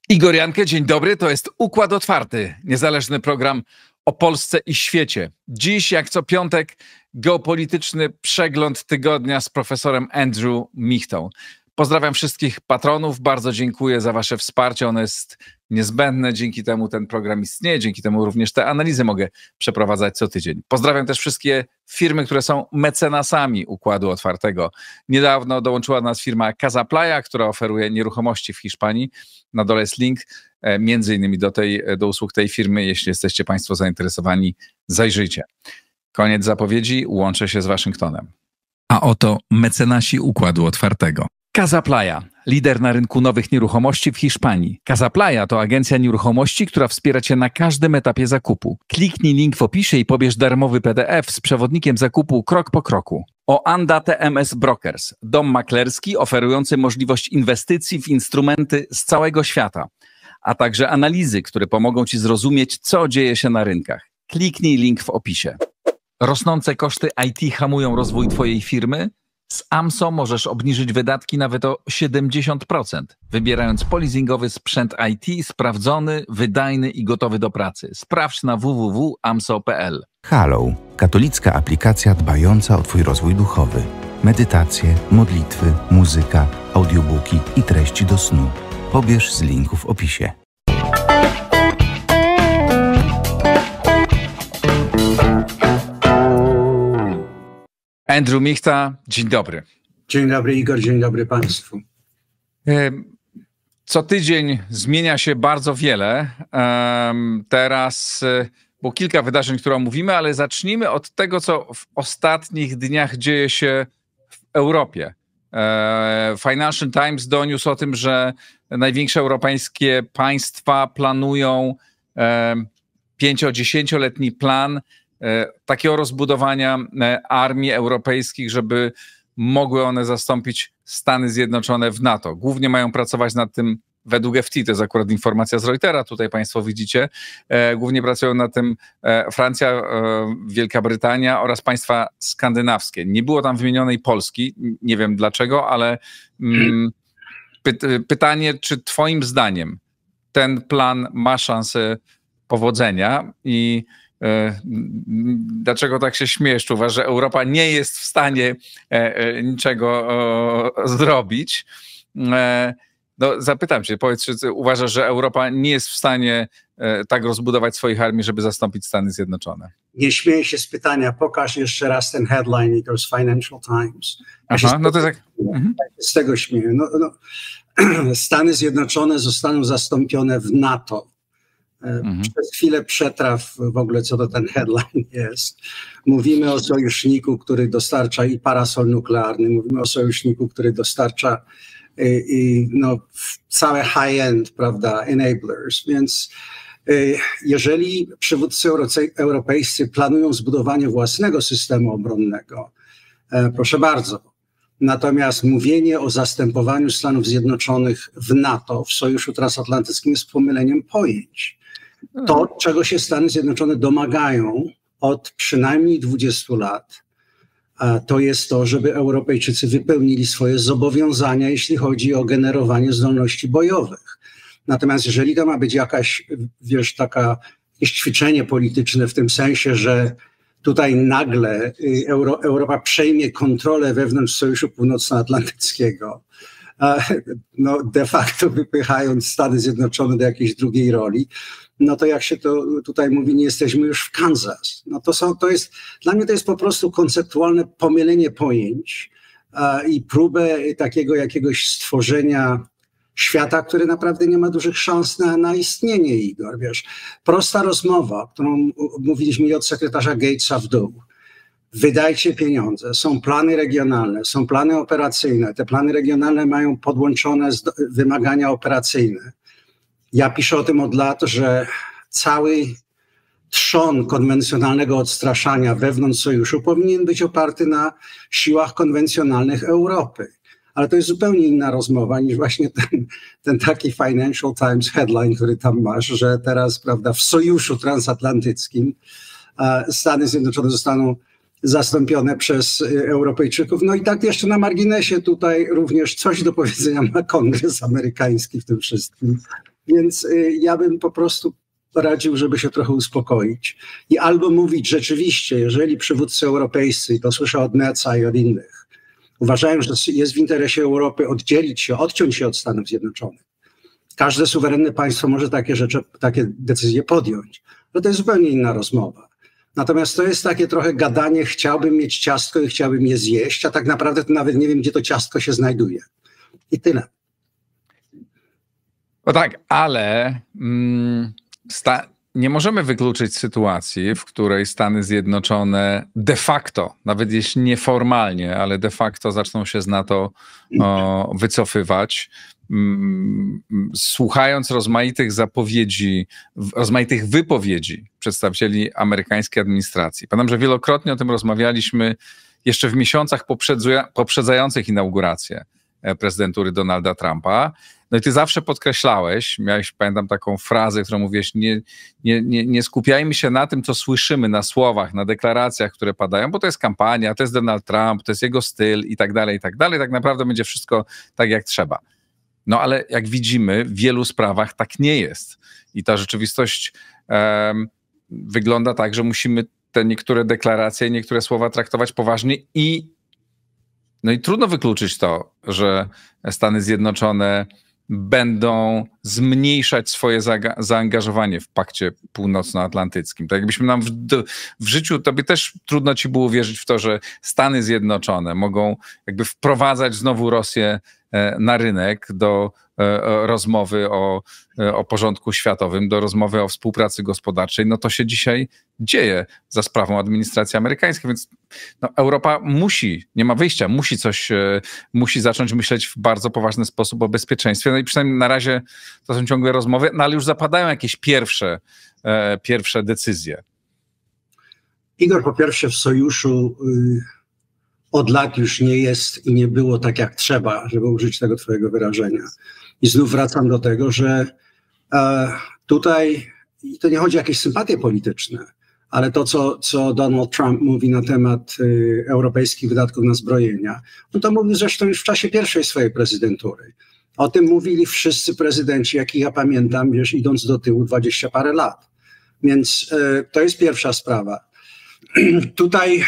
Igor Jankę, dzień dobry. To jest Układ Otwarty, niezależny program o Polsce i świecie. Dziś, jak co piątek, geopolityczny przegląd tygodnia z profesorem Andrew Michtą. Pozdrawiam wszystkich patronów, bardzo dziękuję za wasze wsparcie, ono jest niezbędne, dzięki temu ten program istnieje, dzięki temu również te analizy mogę przeprowadzać co tydzień. Pozdrawiam też wszystkie firmy, które są mecenasami Układu Otwartego. Niedawno dołączyła do nas firma Casa Playa, która oferuje nieruchomości w Hiszpanii. Na dole jest link między innymi do usług tej firmy. Jeśli jesteście państwo zainteresowani, zajrzyjcie. Koniec zapowiedzi, łączę się z Waszyngtonem. A oto mecenasi Układu Otwartego. Casa Playa, lider na rynku nowych nieruchomości w Hiszpanii. Casa Playa to agencja nieruchomości, która wspiera Cię na każdym etapie zakupu. Kliknij link w opisie i pobierz darmowy PDF z przewodnikiem zakupu krok po kroku. Oanda TMS Brokers, dom maklerski oferujący możliwość inwestycji w instrumenty z całego świata, a także analizy, które pomogą Ci zrozumieć, co dzieje się na rynkach. Kliknij link w opisie. Rosnące koszty IT hamują rozwój Twojej firmy? Z AMSO możesz obniżyć wydatki nawet o 70%, wybierając polizingowy sprzęt IT sprawdzony, wydajny i gotowy do pracy. Sprawdź na www.amso.pl. Halo, katolicka aplikacja dbająca o Twój rozwój duchowy. Medytacje, modlitwy, muzyka, audiobooki i treści do snu. Pobierz z linku w opisie. Andrew Michta, dzień dobry. Dzień dobry Igor, dzień dobry Państwu. Co tydzień zmienia się bardzo wiele. Teraz było kilka wydarzeń, które omówimy, ale zacznijmy od tego, co w ostatnich dniach dzieje się w Europie. Financial Times doniósł o tym, że największe europejskie państwa planują 5-10-letni plan takiego rozbudowania armii europejskich, żeby mogły one zastąpić Stany Zjednoczone w NATO. Głównie mają pracować nad tym według FT, to jest akurat informacja z Reutera, tutaj Państwo widzicie. Głównie pracują nad tym Francja, Wielka Brytania oraz państwa skandynawskie. Nie było tam wymienionej Polski, nie wiem dlaczego, ale pytanie, czy Twoim zdaniem ten plan ma szansę powodzenia i dlaczego tak się śmiesz? Czy uważasz, że Europa nie jest w stanie niczego zrobić? No, zapytam cię, powiedz, czy ty uważasz, że Europa nie jest w stanie tak rozbudować swoich armii, żeby zastąpić Stany Zjednoczone? Nie śmieję się z pytania, pokaż jeszcze raz ten headline z Financial Times. Aha, no to tak. Z tego śmieję. Stany Zjednoczone zostaną zastąpione w NATO. Przez chwilę przetraw w ogóle, co to ten headline jest. Mówimy o sojuszniku, który dostarcza i parasol nuklearny, mówimy o sojuszniku, który dostarcza całe high-end, prawda, enablers. Więc jeżeli przywódcy europejscy planują zbudowanie własnego systemu obronnego, proszę bardzo. Natomiast mówienie o zastępowaniu Stanów Zjednoczonych w NATO, w Sojuszu Transatlantyckim jest pomyleniem pojęć. To, czego się Stany Zjednoczone domagają od przynajmniej 20 lat, to jest to, żeby Europejczycy wypełnili swoje zobowiązania, jeśli chodzi o generowanie zdolności bojowych. Natomiast jeżeli to ma być jakieś ćwiczenie polityczne w tym sensie, że tutaj nagle Europa przejmie kontrolę wewnątrz Sojuszu Północnoatlantyckiego, de facto wypychając Stany Zjednoczone do jakiejś drugiej roli, no to jak się to tutaj mówi, nie jesteśmy już w Kansas. Dla mnie to jest po prostu konceptualne pomylenie pojęć i próbę takiego jakiegoś stworzenia świata, który naprawdę nie ma dużych szans na istnienie, Igor. Wiesz, prosta rozmowa, którą mówiliśmy od sekretarza Gatesa w dół. Wydajcie pieniądze, są plany regionalne, są plany operacyjne. Te plany regionalne mają podłączone wymagania operacyjne. Ja piszę o tym od lat, że cały trzon konwencjonalnego odstraszania wewnątrz sojuszu powinien być oparty na siłach konwencjonalnych Europy. Ale to jest zupełnie inna rozmowa niż właśnie ten taki Financial Times headline, który tam masz, że teraz, prawda, w sojuszu transatlantyckim Stany Zjednoczone zostaną zastąpione przez Europejczyków. No i tak jeszcze na marginesie tutaj również coś do powiedzenia ma Kongres amerykański w tym wszystkim. Więc ja bym po prostu radził, żeby się trochę uspokoić i albo mówić rzeczywiście, jeżeli przywódcy europejscy, to słyszę od Netza i od innych, uważają, że jest w interesie Europy odciąć się od Stanów Zjednoczonych. Każde suwerenne państwo może takie decyzje podjąć. No to jest zupełnie inna rozmowa. Natomiast to jest takie trochę gadanie, chciałbym mieć ciastko i chciałbym je zjeść, a tak naprawdę to nawet nie wiem, gdzie to ciastko się znajduje. I tyle. No tak, ale nie możemy wykluczyć sytuacji, w której Stany Zjednoczone de facto, nawet jeśli nieformalnie, ale de facto zaczną się z NATO wycofywać. Słuchając rozmaitych wypowiedzi przedstawicieli amerykańskiej administracji. Pamiętam, że wielokrotnie o tym rozmawialiśmy jeszcze w miesiącach poprzedzających inaugurację prezydentury Donalda Trumpa. No i ty zawsze podkreślałeś, miałeś, pamiętam, taką frazę, którą mówiłeś, nie skupiajmy się na tym, co słyszymy na słowach, na deklaracjach, które padają, bo to jest kampania, to jest Donald Trump, to jest jego styl i tak dalej, i tak dalej. Tak naprawdę będzie wszystko tak, jak trzeba. No ale jak widzimy, w wielu sprawach tak nie jest. I ta rzeczywistość wygląda tak, że musimy te niektóre deklaracje, niektóre słowa traktować poważnie no i trudno wykluczyć to, że Stany Zjednoczone będą zmniejszać swoje zaangażowanie w Pakcie Północnoatlantyckim. Tak jakbyśmy nam w życiu, tobie też trudno ci było wierzyć w to, że Stany Zjednoczone mogą jakby wprowadzać znowu Rosję na rynek do rozmowy o porządku światowym, do rozmowy o współpracy gospodarczej. No to się dzisiaj dzieje za sprawą administracji amerykańskiej, więc no, Europa nie ma wyjścia, musi zacząć myśleć w bardzo poważny sposób o bezpieczeństwie. No i przynajmniej na razie to są ciągłe rozmowy, no ale już zapadają jakieś pierwsze decyzje. Igor, po pierwsze w sojuszu od lat już nie jest i nie było tak jak trzeba, żeby użyć tego twojego wyrażenia. I znów wracam do tego, że tutaj to nie chodzi o jakieś sympatie polityczne, ale to, co Donald Trump mówi na temat europejskich wydatków na zbrojenia, on to mówił zresztą już w czasie pierwszej swojej prezydentury. O tym mówili wszyscy prezydenci, jakich ja pamiętam, wiesz, idąc do tyłu 20 parę lat. Więc to jest pierwsza sprawa. Tutaj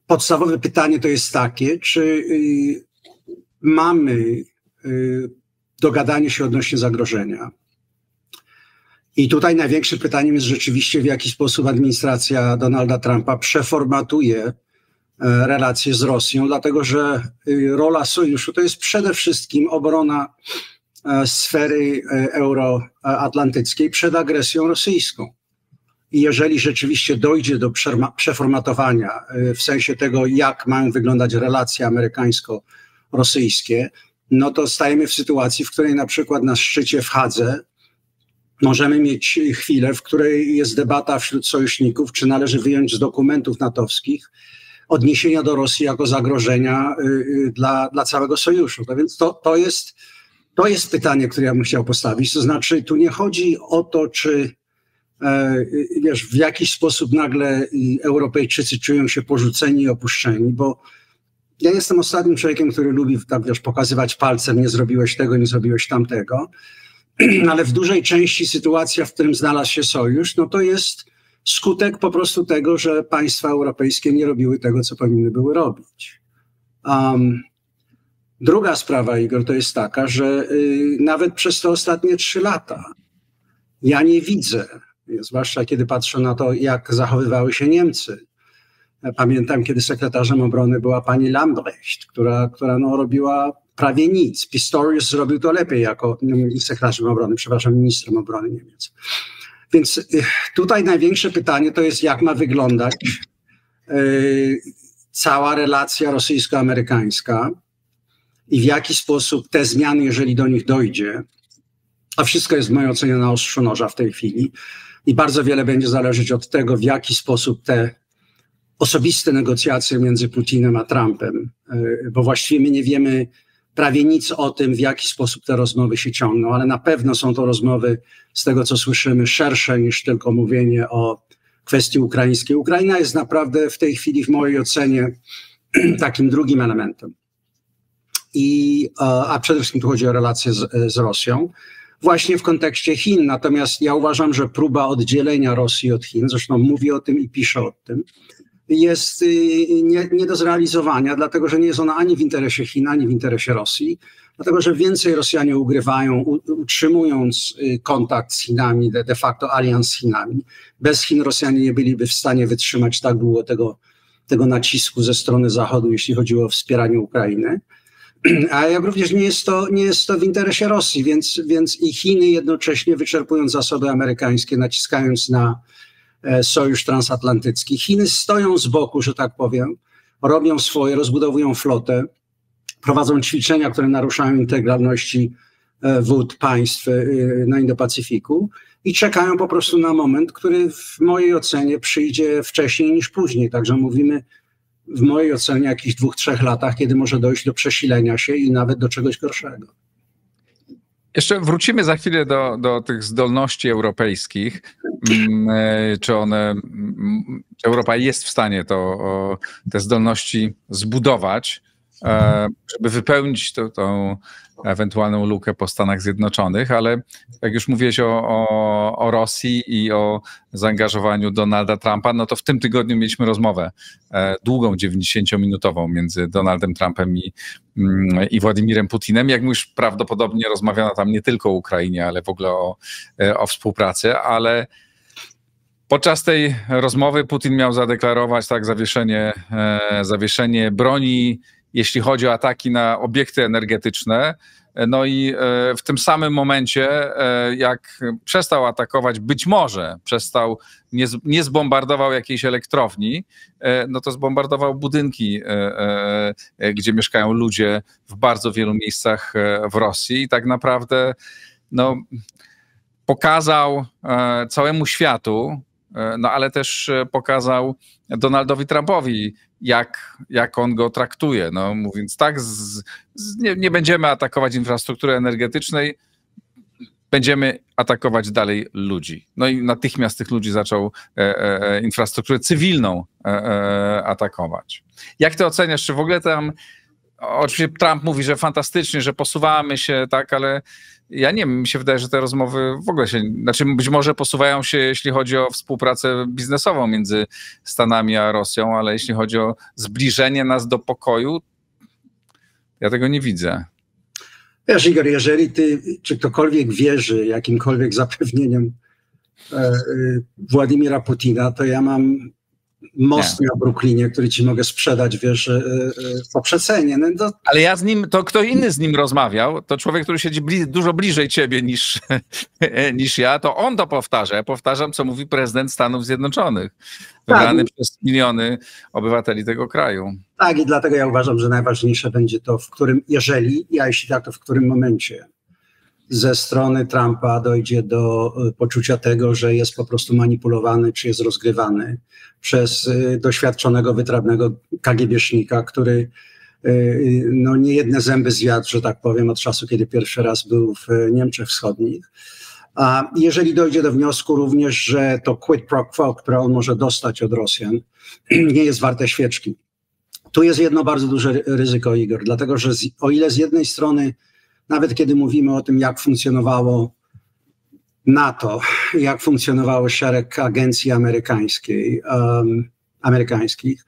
podstawowe pytanie to jest takie, czy mamy dogadanie się odnośnie zagrożenia. I tutaj największym pytaniem jest rzeczywiście, w jaki sposób administracja Donalda Trumpa przeformatuje relacje z Rosją, dlatego że rola sojuszu to jest przede wszystkim obrona sfery euroatlantyckiej przed agresją rosyjską. I jeżeli rzeczywiście dojdzie do przeformatowania w sensie tego, jak mają wyglądać relacje amerykańsko-rosyjskie, no to stajemy w sytuacji, w której na przykład na szczycie w Hadze możemy mieć chwilę, w której jest debata wśród sojuszników, czy należy wyjąć z dokumentów natowskich odniesienia do Rosji jako zagrożenia dla całego sojuszu. No więc to jest pytanie, które ja bym chciał postawić. To znaczy, tu nie chodzi o to, czy wiesz, w jakiś sposób nagle Europejczycy czują się porzuceni i opuszczeni, bo ja jestem ostatnim człowiekiem, który lubi tak, wiesz, pokazywać palcem, nie zrobiłeś tego, nie zrobiłeś tamtego, ale w dużej części sytuacja, w którym znalazł się sojusz, no to jest skutek po prostu tego, że państwa europejskie nie robiły tego, co powinny były robić. Druga sprawa, Igor, to jest taka, że nawet przez te ostatnie 3 lata ja nie widzę, zwłaszcza kiedy patrzę na to, jak zachowywały się Niemcy. Pamiętam, kiedy sekretarzem obrony była pani Lambrecht, która robiła prawie nic. Pistorius zrobił to lepiej jako sekretarzem obrony, ministrem obrony Niemiec. Więc tutaj największe pytanie to jest, jak ma wyglądać cała relacja rosyjsko-amerykańska i w jaki sposób te zmiany, jeżeli do nich dojdzie, a wszystko jest w mojej ocenie na ostrzu noża w tej chwili i bardzo wiele będzie zależeć od tego, w jaki sposób te osobiste negocjacje między Putinem a Trumpem, bo właściwie my nie wiemy prawie nic o tym, w jaki sposób te rozmowy się ciągną, ale na pewno są to rozmowy, z tego co słyszymy, szersze niż tylko mówienie o kwestii ukraińskiej. Ukraina jest naprawdę w tej chwili, w mojej ocenie, takim drugim elementem. A przede wszystkim tu chodzi o relacje z Rosją, właśnie w kontekście Chin. Natomiast ja uważam, że próba oddzielenia Rosji od Chin, zresztą mówię o tym i piszę o tym, jest nie do zrealizowania, dlatego że nie jest ona ani w interesie Chin, ani w interesie Rosji, dlatego że więcej Rosjanie ugrywają, utrzymując kontakt z Chinami, de facto alians z Chinami. Bez Chin Rosjanie nie byliby w stanie wytrzymać tak długo tego nacisku ze strony Zachodu, jeśli chodziło o wspieranie Ukrainy. A jak również nie jest to w interesie Rosji, więc i Chiny jednocześnie wyczerpując zasoby amerykańskie, naciskając na sojusz transatlantycki. Chiny stoją z boku, że tak powiem, robią swoje, rozbudowują flotę, prowadzą ćwiczenia, które naruszają integralności wód państw na Indo-Pacyfiku i czekają po prostu na moment, który w mojej ocenie przyjdzie wcześniej niż później. Także mówimy w mojej ocenie jakichś 2-3 latach, kiedy może dojść do przesilenia się i nawet do czegoś gorszego. Jeszcze wrócimy za chwilę do tych zdolności europejskich. Czy Europa jest w stanie te zdolności zbudować, żeby wypełnić tą ewentualną lukę po Stanach Zjednoczonych, ale jak już mówiłeś o Rosji i o zaangażowaniu Donalda Trumpa, no to w tym tygodniu mieliśmy rozmowę długą, 90-minutową między Donaldem Trumpem i Władimirem Putinem. Jak mówisz, prawdopodobnie rozmawiano tam nie tylko o Ukrainie, ale w ogóle o współpracy, ale podczas tej rozmowy Putin miał zadeklarować zawieszenie broni, jeśli chodzi o ataki na obiekty energetyczne. No i w tym samym momencie, jak przestał atakować, być może nie zbombardował jakiejś elektrowni, no to zbombardował budynki, gdzie mieszkają ludzie w bardzo wielu miejscach w Rosji i tak naprawdę no, pokazał całemu światu, no ale też pokazał Donaldowi Trumpowi, jak on go traktuje. No, mówiąc tak, nie będziemy atakować infrastruktury energetycznej, będziemy atakować dalej ludzi. No i natychmiast tych ludzi zaczął infrastrukturę cywilną atakować. Jak ty oceniasz, czy w ogóle tam, oczywiście Trump mówi, że fantastycznie, że posuwamy się, tak, ale ja nie wiem, mi się wydaje, że te rozmowy w ogóle być może posuwają się, jeśli chodzi o współpracę biznesową między Stanami a Rosją, ale jeśli chodzi o zbliżenie nas do pokoju, ja tego nie widzę. Wiesz, Igor, jeżeli czy ktokolwiek wierzy jakimkolwiek zapewnieniom Władimira Putina, to ja mam most na Brooklynie, który ci mogę sprzedać, wiesz, po przecenie. No ale to kto inny z nim rozmawiał, to człowiek, który siedzi dużo bliżej ciebie niż ja, to on to powtarza. Ja powtarzam, co mówi prezydent Stanów Zjednoczonych, wybrany przez miliony obywateli tego kraju. Tak, i dlatego ja uważam, że najważniejsze będzie to, jeśli tak, to w którym momencie ze strony Trumpa dojdzie do poczucia tego, że jest po prostu manipulowany, czy jest rozgrywany przez doświadczonego, wytrawnego KGB-sznika, który no, niejedne zęby zjadł, że tak powiem, od czasu, kiedy pierwszy raz był w Niemczech Wschodnich. A jeżeli dojdzie do wniosku również, że to quid pro quo, które on może dostać od Rosjan, nie jest warte świeczki. Tu jest jedno bardzo duże ryzyko, Igor, dlatego że o ile z jednej strony nawet kiedy mówimy o tym, jak funkcjonowało NATO, jak funkcjonowało szereg agencji amerykańskich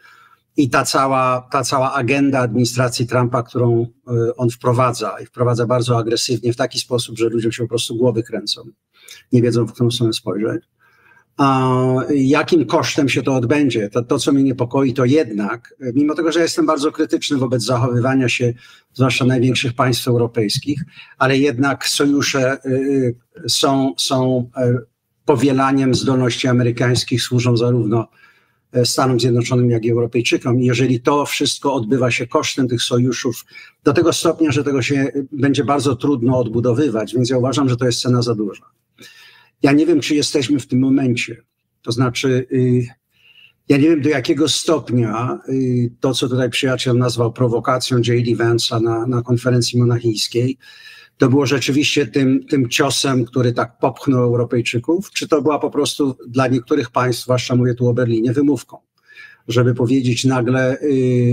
i ta cała agenda administracji Trumpa, którą on wprowadza bardzo agresywnie w taki sposób, że ludziom się po prostu głowy kręcą, nie wiedzą, w którą stronę spojrzeć. Jakim kosztem się to odbędzie? To, co mnie niepokoi, to jednak, mimo tego, że jestem bardzo krytyczny wobec zachowywania się zwłaszcza największych państw europejskich, ale jednak sojusze są powielaniem zdolności amerykańskich, służą zarówno Stanom Zjednoczonym, jak i Europejczykom. I jeżeli to wszystko odbywa się kosztem tych sojuszów do tego stopnia, że tego się będzie bardzo trudno odbudowywać, więc ja uważam, że to jest cena za duża. Ja nie wiem, czy jesteśmy w tym momencie. To znaczy, Ja nie wiem, do jakiego stopnia to, co tutaj przyjaciel nazwał prowokacją J.D. Vance'a na konferencji monachijskiej, to było rzeczywiście tym ciosem, który tak popchnął Europejczyków, czy to była po prostu dla niektórych państw, zwłaszcza mówię tu o Berlinie, wymówką, żeby powiedzieć nagle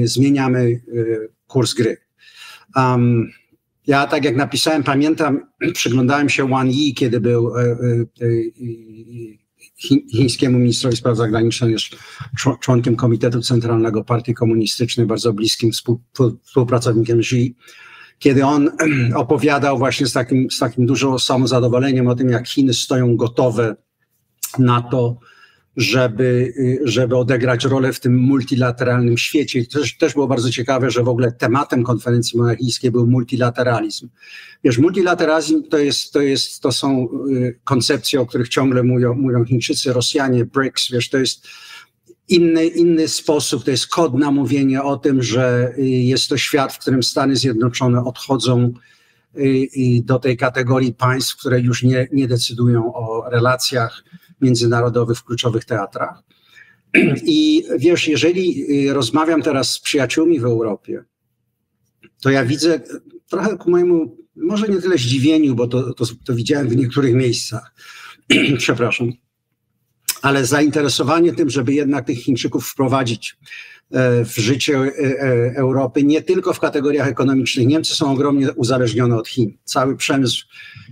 zmieniamy kurs gry. Ja, tak jak napisałem, pamiętam, przyglądałem się Wang Yi, kiedy był chińskiemu ministrowi spraw zagranicznych, jest członkiem Komitetu Centralnego Partii Komunistycznej, bardzo bliskim współpracownikiem Xi, kiedy on opowiadał właśnie z takim dużym samozadowoleniem o tym, jak Chiny stoją gotowe na to, żeby odegrać rolę w tym multilateralnym świecie. I też było bardzo ciekawe, że w ogóle tematem konferencji monachijskiej był multilateralizm. Wiesz, multilateralizm to są koncepcje, o których ciągle mówią Chińczycy, Rosjanie, BRICS, wiesz, to jest inny sposób, to jest kod na mówienie o tym, że jest to świat, w którym Stany Zjednoczone odchodzą do tej kategorii państw, które już nie decydują o relacjach międzynarodowych w kluczowych teatrach. I wiesz, jeżeli rozmawiam teraz z przyjaciółmi w Europie, to ja widzę trochę ku mojemu, może nie tyle zdziwieniu, bo to widziałem w niektórych miejscach, przepraszam, ale zainteresowanie tym, żeby jednak tych Chińczyków wprowadzić w życie Europy, nie tylko w kategoriach ekonomicznych. Niemcy są ogromnie uzależnione od Chin. Cały przemysł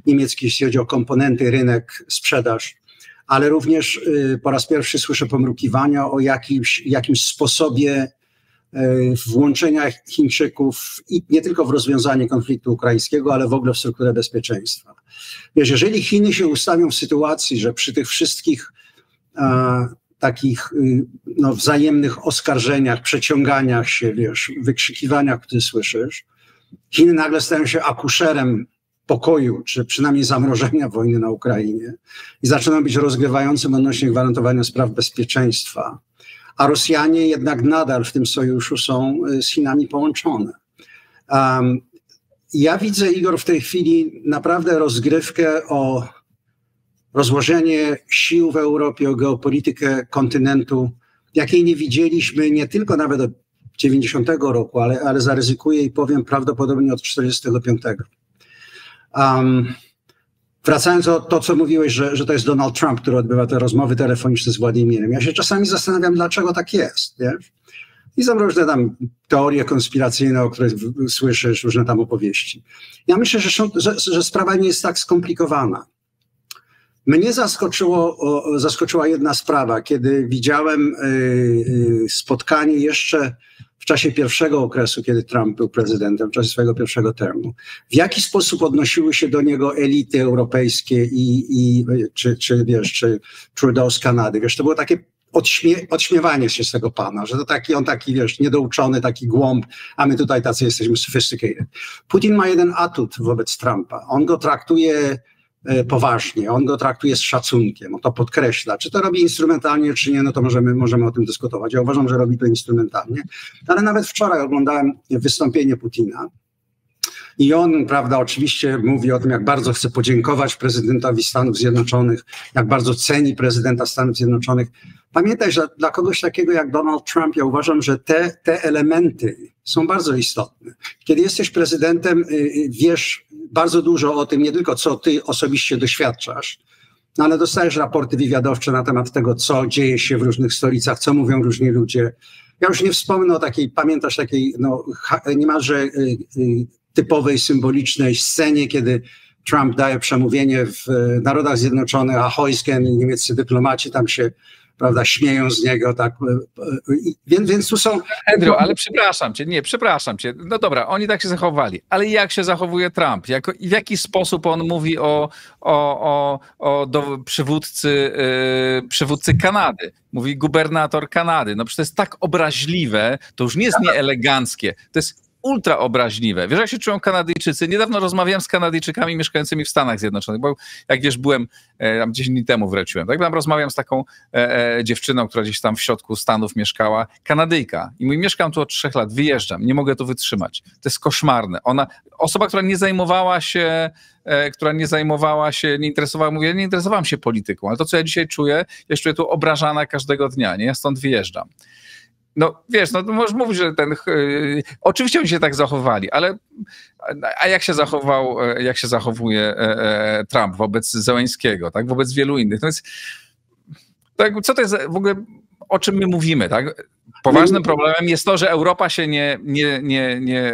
niemiecki, jeśli chodzi o komponenty, rynek, sprzedaż, ale również po raz pierwszy słyszę pomrukiwania o jakimś sposobie włączenia Chińczyków i nie tylko w rozwiązanie konfliktu ukraińskiego, ale w ogóle w strukturę bezpieczeństwa. Wiesz, jeżeli Chiny się ustawią w sytuacji, że przy tych wszystkich takich wzajemnych oskarżeniach, przeciąganiach się, wiesz, wykrzykiwaniach, które słyszysz, Chiny nagle stają się akuszerem pokoju, czy przynajmniej zamrożenia wojny na Ukrainie i zaczynają być rozgrywającym odnośnie gwarantowania spraw bezpieczeństwa, a Rosjanie jednak nadal w tym sojuszu są z Chinami połączone. Ja widzę, Igor, w tej chwili naprawdę rozgrywkę o rozłożenie sił w Europie, o geopolitykę kontynentu, jakiej nie widzieliśmy nie tylko nawet od 90 roku, ale zaryzykuję i powiem prawdopodobnie od 45. Wracając do to, co mówiłeś, że to jest Donald Trump, który odbywa te rozmowy telefoniczne z Władimirem. Ja się czasami zastanawiam, dlaczego tak jest, wiesz? I są różne tam teorie konspiracyjne, o których słyszysz, różne tam opowieści. Ja myślę, że sprawa nie jest tak skomplikowana. Mnie zaskoczyła jedna sprawa, kiedy widziałem spotkanie jeszcze w czasie pierwszego okresu, kiedy Trump był prezydentem, w czasie swojego pierwszego termu. W jaki sposób odnosiły się do niego elity europejskie czy Trudeau z Kanady. Wiesz, to było takie odśmiewanie się z tego pana, że to on taki, wiesz, niedouczony, taki głąb, a my tutaj tacy jesteśmy sophisticated. Putin ma jeden atut wobec Trumpa. On go traktuje poważnie, on go traktuje z szacunkiem, on to podkreśla. Czy to robi instrumentalnie, czy nie, no to możemy o tym dyskutować. Ja uważam, że robi to instrumentalnie, ale nawet wczoraj oglądałem wystąpienie Putina i on, prawda, oczywiście mówi o tym, jak bardzo chce podziękować prezydentowi Stanów Zjednoczonych, jak bardzo ceni prezydenta Stanów Zjednoczonych. Pamiętaj, że dla kogoś takiego jak Donald Trump, ja uważam, że te elementy są bardzo istotne. Kiedy jesteś prezydentem, wiesz bardzo dużo o tym, nie tylko co ty osobiście doświadczasz, no ale dostajesz raporty wywiadowcze na temat tego, co dzieje się w różnych stolicach, co mówią różni ludzie. Ja już nie wspomnę o pamiętasz takiej niemalże typowej, symbolicznej scenie, kiedy Trump daje przemówienie w Narodach Zjednoczonych, a Heusgen i niemieccy dyplomaci tam się, prawda, śmieją z niego, tak, więc tu są... Andrew, ale przepraszam cię, no dobra, oni tak się zachowali, ale jak się zachowuje Trump? W jaki sposób on mówi do przywódcy Kanady? Mówi gubernator Kanady, no przecież to jest tak obraźliwe, to już nie jest nieeleganckie, to jest ultra obraźliwe. Wiesz, jak się czują Kanadyjczycy? Niedawno rozmawiałem z Kanadyjczykami mieszkającymi w Stanach Zjednoczonych, bo jak wiesz, byłem tam 10 dni temu wróciłem. Tak, tam rozmawiam z taką dziewczyną, która gdzieś tam w środku Stanów mieszkała, Kanadyjka. I mówi, mieszkam tu od 3 lat, wyjeżdżam, nie mogę tu wytrzymać. To jest koszmarne. Osoba, która nie zajmowała się, nie interesowała, mówię, nie interesowałam się polityką, ale to, co ja dzisiaj czuję, ja czuję tu obrażana każdego dnia, nie? Ja stąd wyjeżdżam. No wiesz, no możesz mówić, że oczywiście oni się tak zachowali, ale a jak się zachowuje Trump wobec Zełenskiego, tak? Wobec wielu innych. No więc, tak, co to jest w ogóle, o czym my mówimy, tak? Poważnym problemem jest to, że Europa się nie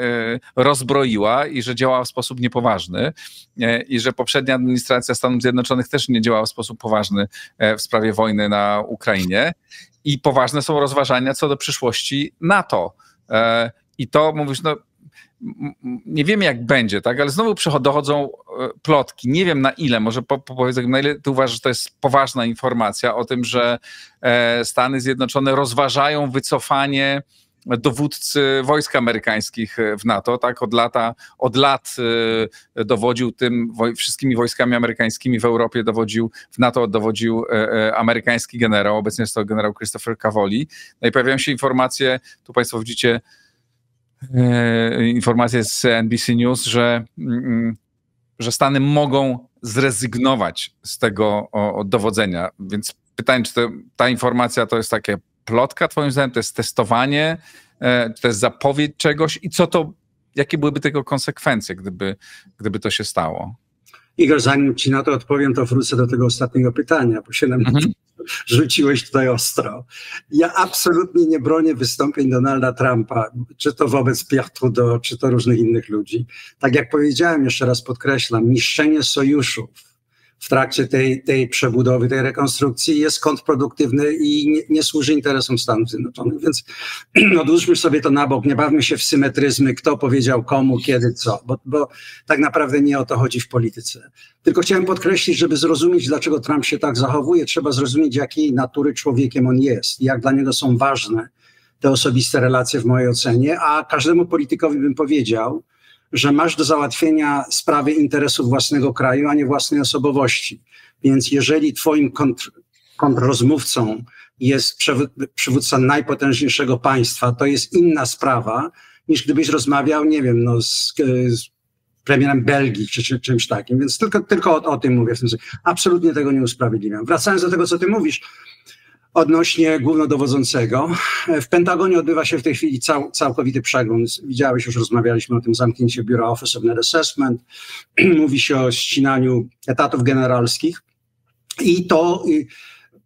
rozbroiła i że działała w sposób niepoważny i że poprzednia administracja Stanów Zjednoczonych też nie działała w sposób poważny w sprawie wojny na Ukrainie. I poważne są rozważania co do przyszłości NATO. I to mówisz, no nie wiemy jak będzie, tak, ale znowu dochodzą plotki. Nie wiem na ile, może powiedz, na ile ty uważasz, że to jest poważna informacja o tym, że Stany Zjednoczone rozważają wycofanie dowódcy wojsk amerykańskich w NATO, tak, od lat dowodził tym wszystkimi wojskami amerykańskimi w Europie, w NATO dowodził amerykański generał, obecnie jest to generał Christopher Cavoli. No i pojawiają się informacje, tu państwo widzicie informacje z NBC News, że Stany mogą zrezygnować z tego dowodzenia, więc pytanie, czy ta informacja to jest takie plotka, twoim zdaniem, to jest testowanie, to jest zapowiedź czegoś i jakie byłyby tego konsekwencje, gdyby to się stało? Igor, zanim ci na to odpowiem, to wrócę do tego ostatniego pytania, bo się nam rzuciłeś tutaj ostro. Ja absolutnie nie bronię wystąpień Donalda Trumpa, czy to wobec Pierre Trudeau, czy to różnych innych ludzi. Tak jak powiedziałem, jeszcze raz podkreślam, niszczenie sojuszów w trakcie tej przebudowy, tej rekonstrukcji jest kontrproduktywny i nie służy interesom Stanów Zjednoczonych. Więc odłóżmy sobie to na bok, nie bawmy się w symetryzmy, kto powiedział komu, kiedy, co, bo tak naprawdę nie o to chodzi w polityce. Tylko chciałem podkreślić, żeby zrozumieć, dlaczego Trump się tak zachowuje, trzeba zrozumieć, jakiej natury człowiekiem on jest i jak dla niego są ważne te osobiste relacje w mojej ocenie, a każdemu politykowi bym powiedział, że masz do załatwienia sprawy interesów własnego kraju, a nie własnej osobowości. Więc jeżeli twoim kontrrozmówcą jest przywódca najpotężniejszego państwa, to jest inna sprawa, niż gdybyś rozmawiał, nie wiem, z premierem Belgii czy czymś takim. Więc tylko o tym mówię. Absolutnie tego nie usprawiedliwiam. Wracając do tego, co ty mówisz, odnośnie głównodowodzącego. W Pentagonie odbywa się w tej chwili całkowity przegląd. Widziałeś, już rozmawialiśmy o tym zamknięciu biura Office of Net Assessment. Mówi się o ścinaniu etatów generalskich i to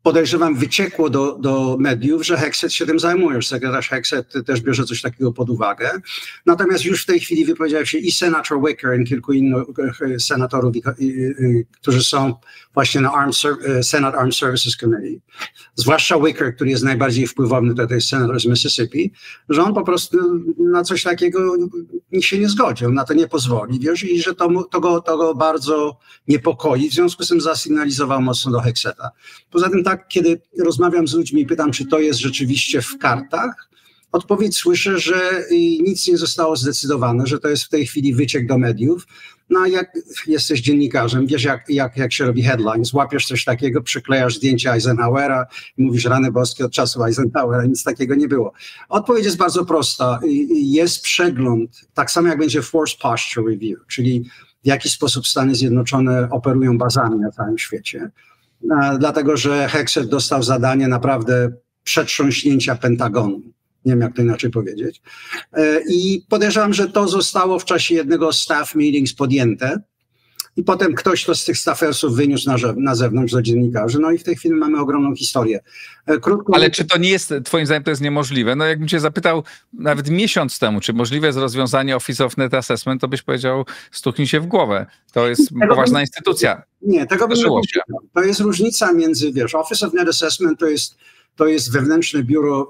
podejrzewam wyciekło do mediów, że Hexet się tym zajmuje. Sekretarz Hexet też bierze coś takiego pod uwagę. Natomiast już w tej chwili wypowiedział się i senator Wicker, i kilku innych senatorów, którzy są właśnie na Senate Armed Services Committee. Zwłaszcza Wicker, który jest najbardziej wpływowny, to jest senator z Mississippi, że on po prostu na coś takiego się nie zgodził, na to nie pozwoli, wiesz, i że to go bardzo niepokoi. W związku z tym zasygnalizował mocno do Hexeta. Poza tym tak, kiedy rozmawiam z ludźmi i pytam, czy to jest rzeczywiście w kartach, odpowiedź słyszę, że nic nie zostało zdecydowane, że to jest w tej chwili wyciek do mediów. No a jak jesteś dziennikarzem, wiesz jak się robi headlines, łapiesz coś takiego, przyklejasz zdjęcie Eisenhowera i mówisz rany boskie, od czasu Eisenhowera nic takiego nie było. Odpowiedź jest bardzo prosta. Jest przegląd, tak samo jak będzie Force Posture Review, czyli w jaki sposób Stany Zjednoczone operują bazami na całym świecie. Dlatego, że Hexet dostał zadanie naprawdę przetrząśnięcia Pentagonu. Nie wiem, jak to inaczej powiedzieć. I podejrzewam, że to zostało w czasie jednego staff meetings podjęte i potem ktoś to z tych staffersów wyniósł na zewnątrz do dziennikarzy. No i w tej chwili mamy ogromną historię. Ale czy to nie jest, twoim zdaniem to jest niemożliwe? No jakbym cię zapytał nawet miesiąc temu, czy możliwe jest rozwiązanie Office of Net Assessment, to byś powiedział, stuknij się w głowę. To jest poważna instytucja. Nie, tego bym nie powiedział. To jest różnica między, Office of Net Assessment to jest wewnętrzne biuro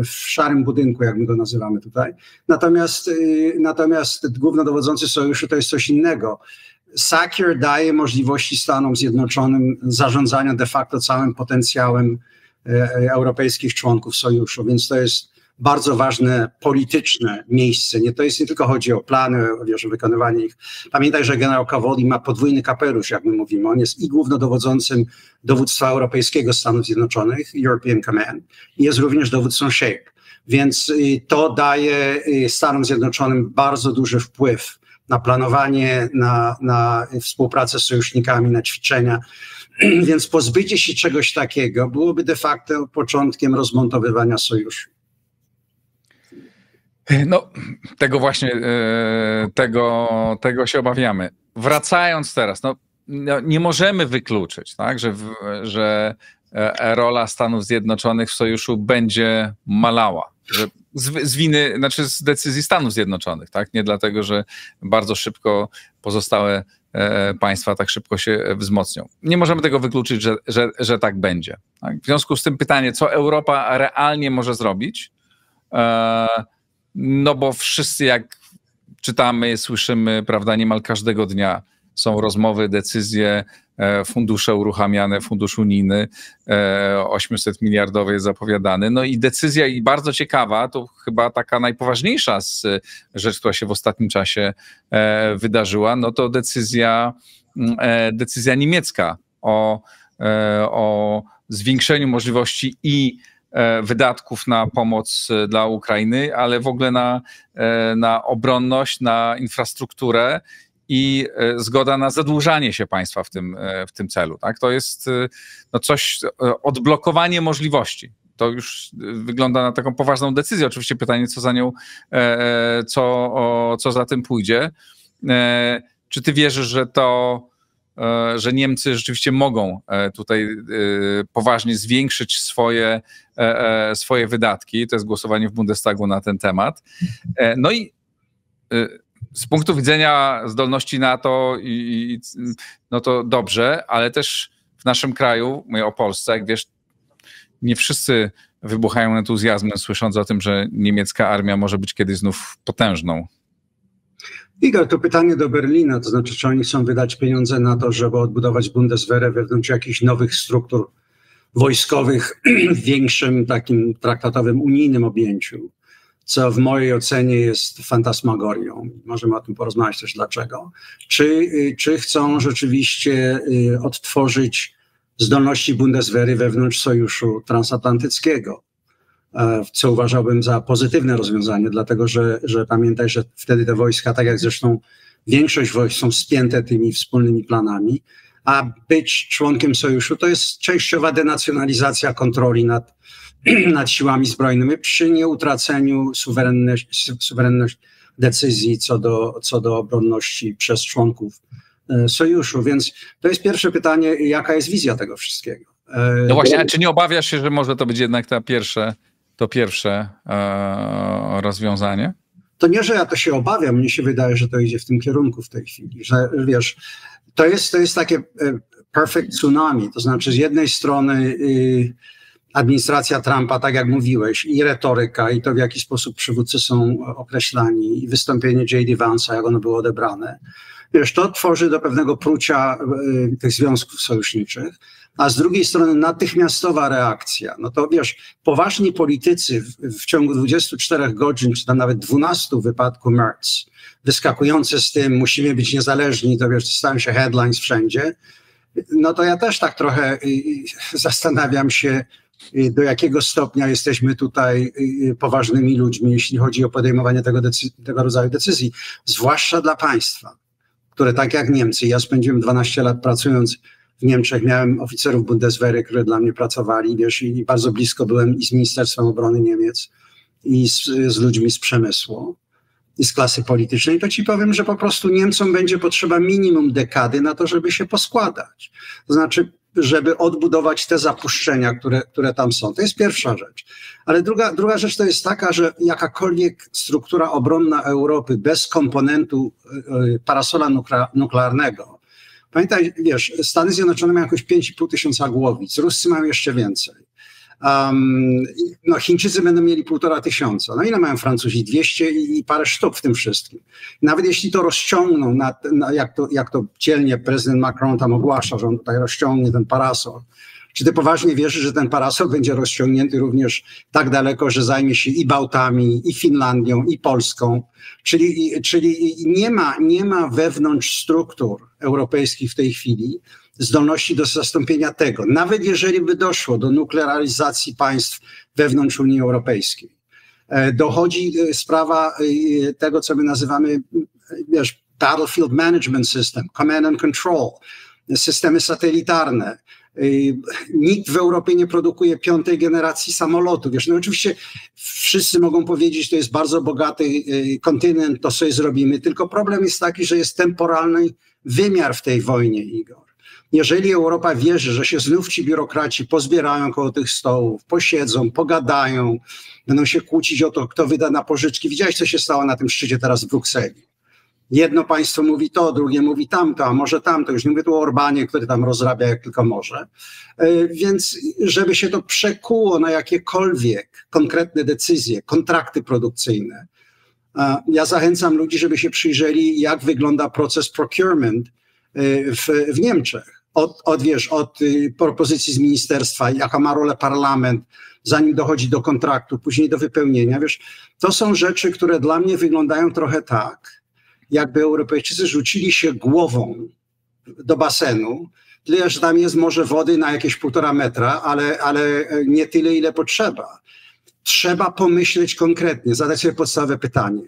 w szarym budynku, jak my go nazywamy tutaj. Natomiast głównodowodzący sojuszu to jest coś innego. SACEUR daje możliwości Stanom Zjednoczonym zarządzania de facto całym potencjałem europejskich członków sojuszu, więc to jest bardzo ważne polityczne miejsce. To jest nie tylko chodzi o plany, o wykonywanie ich. Pamiętaj, że generał Cavoli ma podwójny kapelusz, jak my mówimy. On jest i głównodowodzącym dowództwa europejskiego Stanów Zjednoczonych, European Command, i jest również dowódcą SHAPE. Więc to daje Stanom Zjednoczonym bardzo duży wpływ na planowanie, na współpracę z sojusznikami, na ćwiczenia. Więc pozbycie się czegoś takiego byłoby de facto początkiem rozmontowywania sojuszu. No, tego właśnie, tego się obawiamy. Wracając teraz, no, nie możemy wykluczyć, tak, że rola Stanów Zjednoczonych w sojuszu będzie malała. Że z winy, znaczy z decyzji Stanów Zjednoczonych, tak? Nie dlatego, że bardzo szybko pozostałe państwa tak szybko się wzmocnią. Nie możemy tego wykluczyć, że tak będzie. Tak? W związku z tym pytanie, co Europa realnie może zrobić? No bo wszyscy, jak czytamy, słyszymy, prawda, niemal każdego dnia są rozmowy, decyzje, fundusze uruchamiane, fundusz unijny 800 miliardowy jest zapowiadany. No i decyzja, i bardzo ciekawa, to chyba taka najpoważniejsza rzecz, która się w ostatnim czasie wydarzyła, no to decyzja niemiecka o zwiększeniu możliwości i wydatków na pomoc dla Ukrainy, ale w ogóle na obronność, na infrastrukturę i zgoda na zadłużanie się państwa w tym celu. Tak? To jest no coś, odblokowanie możliwości. To już wygląda na taką poważną decyzję. Oczywiście pytanie, co za nią, co za tym pójdzie. Czy ty wierzysz, że Niemcy rzeczywiście mogą tutaj poważnie zwiększyć swoje wydatki? To jest głosowanie w Bundestagu na ten temat. No i z punktu widzenia zdolności NATO, no to dobrze, ale też w naszym kraju, mówię o Polsce, jak wiesz, nie wszyscy wybuchają entuzjazmem, słysząc o tym, że niemiecka armia może być kiedyś znów potężną. Igor, to pytanie do Berlina, to znaczy, czy oni chcą wydać pieniądze na to, żeby odbudować Bundeswehrę wewnątrz jakichś nowych struktur wojskowych w większym takim traktatowym unijnym objęciu, co w mojej ocenie jest fantasmagorią. Możemy o tym porozmawiać też dlaczego. Czy chcą rzeczywiście odtworzyć zdolności Bundeswehry wewnątrz Sojuszu Transatlantyckiego, co uważałbym za pozytywne rozwiązanie, dlatego że pamiętaj, że wtedy te wojska, tak jak zresztą większość wojsk, są spięte tymi wspólnymi planami, a być członkiem Sojuszu to jest częściowa denacjonalizacja kontroli nad siłami zbrojnymi przy nieutraceniu suwerenności decyzji co do obronności przez członków Sojuszu. Więc to jest pierwsze pytanie, jaka jest wizja tego wszystkiego. No właśnie, a czy nie obawiasz się, że może to być jednak to pierwsze rozwiązanie? To nie, że ja to się obawiam, mnie się wydaje, że to idzie w tym kierunku w tej chwili, że wiesz, to jest takie perfect tsunami, to znaczy z jednej strony administracja Trumpa, tak jak mówiłeś, i retoryka, i to w jaki sposób przywódcy są określani, i wystąpienie J.D. Vance'a, jak ono było odebrane. Wiesz, to tworzy do pewnego prucia tych związków sojuszniczych, a z drugiej strony natychmiastowa reakcja. No to wiesz, poważni politycy w ciągu 24 godzin, czy tam nawet 12 w wypadku Merz, wyskakujący z tym, musimy być niezależni, to wiesz, stają się headlines wszędzie, no to ja też tak trochę zastanawiam się, do jakiego stopnia jesteśmy tutaj poważnymi ludźmi, jeśli chodzi o podejmowanie tego rodzaju decyzji, zwłaszcza dla państwa, które tak jak Niemcy, ja spędziłem 12 lat pracując w Niemczech, miałem oficerów Bundeswehry, którzy dla mnie pracowali, wiesz, i bardzo blisko byłem i z Ministerstwem Obrony Niemiec, i z ludźmi z przemysłu, i z klasy politycznej, to ci powiem, że po prostu Niemcom będzie potrzeba minimum dekady na to, żeby się poskładać. To znaczy, żeby odbudować te zapuszczenia, które tam są. To jest pierwsza rzecz. Ale druga rzecz to jest taka, że jakakolwiek struktura obronna Europy bez komponentu parasola nuklearnego. Pamiętaj, wiesz, Stany Zjednoczone mają jakoś 5,5 tysiąca głowic, Ruscy mają jeszcze więcej. No Chińczycy będą mieli 1500. No ile mają Francuzi? 200 i parę sztuk w tym wszystkim. Nawet jeśli to rozciągną, jak to dzielnie prezydent Macron tam ogłasza, że on tutaj rozciągnie ten parasol, Czy ty poważnie wierzysz, że ten parasol będzie rozciągnięty również tak daleko, że zajmie się i Bałtami, i Finlandią, i Polską? Czyli nie ma wewnątrz struktur europejskich w tej chwili zdolności do zastąpienia tego, nawet jeżeli by doszło do nuklearyzacji państw wewnątrz Unii Europejskiej. Dochodzi sprawa tego, co my nazywamy, wiesz, Battlefield Management System, Command and Control, systemy satelitarne. Nikt w Europie nie produkuje 5. generacji samolotów. Wiesz, no oczywiście wszyscy mogą powiedzieć, to jest bardzo bogaty kontynent, to sobie zrobimy, tylko problem jest taki, że jest temporalny wymiar w tej wojnie, Igor. Jeżeli Europa wierzy, że się znów ci biurokraci pozbierają koło tych stołów, posiedzą, pogadają, będą się kłócić o to, kto wyda na pożyczki. Widziałeś, co się stało na tym szczycie teraz w Brukseli. Jedno państwo mówi to, drugie mówi tamto, a może tamto. Już nie mówię tu o Orbanie, który tam rozrabia jak tylko może. Więc żeby się to przekuło na jakiekolwiek konkretne decyzje, kontrakty produkcyjne, ja zachęcam ludzi, żeby się przyjrzeli, jak wygląda proces procurement w Niemczech. Od propozycji z ministerstwa, jaka ma rolę parlament, zanim dochodzi do kontraktu, później do wypełnienia. Wiesz, to są rzeczy, które dla mnie wyglądają trochę tak, jakby Europejczycy rzucili się głową do basenu, tyle, że tam jest może wody na jakieś 1,5 metra, ale nie tyle, ile potrzeba. Trzeba pomyśleć konkretnie, zadać sobie podstawowe pytanie.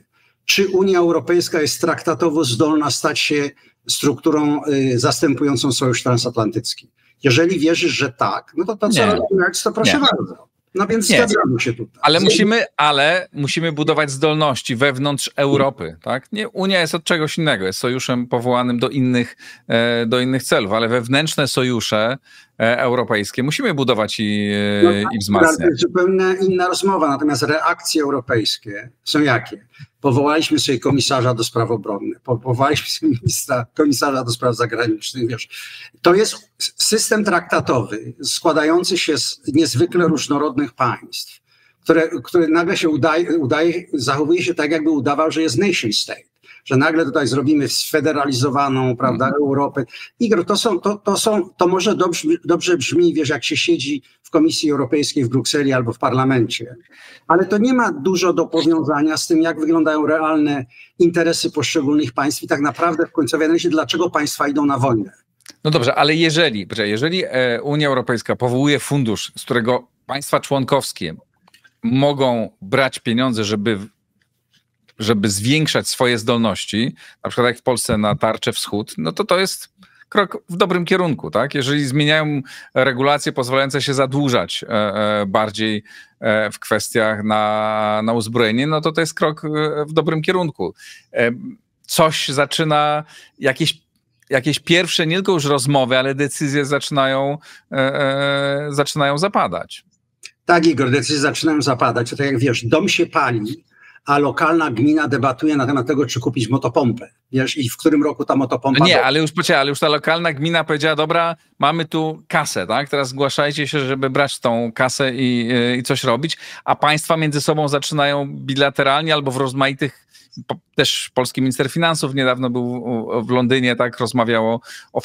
Czy Unia Europejska jest traktatowo zdolna stać się strukturą zastępującą Sojusz Transatlantycki? Jeżeli wierzysz, że tak, no to co robimy, to proszę bardzo. No więc zgadzamy się tutaj. Ale musimy budować zdolności wewnątrz Europy. Tak? Nie, Unia jest od czegoś innego, jest sojuszem powołanym do innych celów, ale wewnętrzne sojusze europejskie musimy budować i wzmacniać. To jest zupełnie inna rozmowa, natomiast reakcje europejskie są jakie? Powołaliśmy sobie komisarza do spraw obronnych, powołaliśmy sobie komisarza do spraw zagranicznych. Wiesz. To jest system traktatowy składający się z niezwykle różnorodnych państw, które nagle się zachowuje się tak, jakby udawał, że jest nation state. Że nagle tutaj zrobimy sfederalizowaną, prawda, Europę. Igor, to może dobrze brzmi, wiesz, jak się siedzi w Komisji Europejskiej w Brukseli albo w parlamencie, ale to nie ma dużo do powiązania z tym, jak wyglądają realne interesy poszczególnych państw i tak naprawdę w końcowej analizie, dlaczego państwa idą na wojnę. No dobrze, ale jeżeli Unia Europejska powołuje fundusz, z którego państwa członkowskie mogą brać pieniądze, żeby zwiększać swoje zdolności, na przykład jak w Polsce na Tarczę Wschód, no to jest krok w dobrym kierunku, tak? Jeżeli zmieniają regulacje pozwalające się zadłużać bardziej w kwestiach na uzbrojenie, no to jest krok w dobrym kierunku. Coś zaczyna, jakieś pierwsze, nie tylko już rozmowy, ale decyzje zaczynają zapadać. Tak, Igor, decyzje zaczynają zapadać. To tak jak wiesz, dom się pali, a lokalna gmina debatuje na temat tego, czy kupić motopompę. Wiesz, i w którym roku ta motopompa... No nie, ale już ta lokalna gmina powiedziała, dobra, mamy tu kasę, tak? Teraz zgłaszajcie się, żeby brać tą kasę i coś robić, a państwa między sobą zaczynają bilateralnie albo w rozmaitych, też polski minister finansów niedawno był w Londynie, tak, rozmawiało o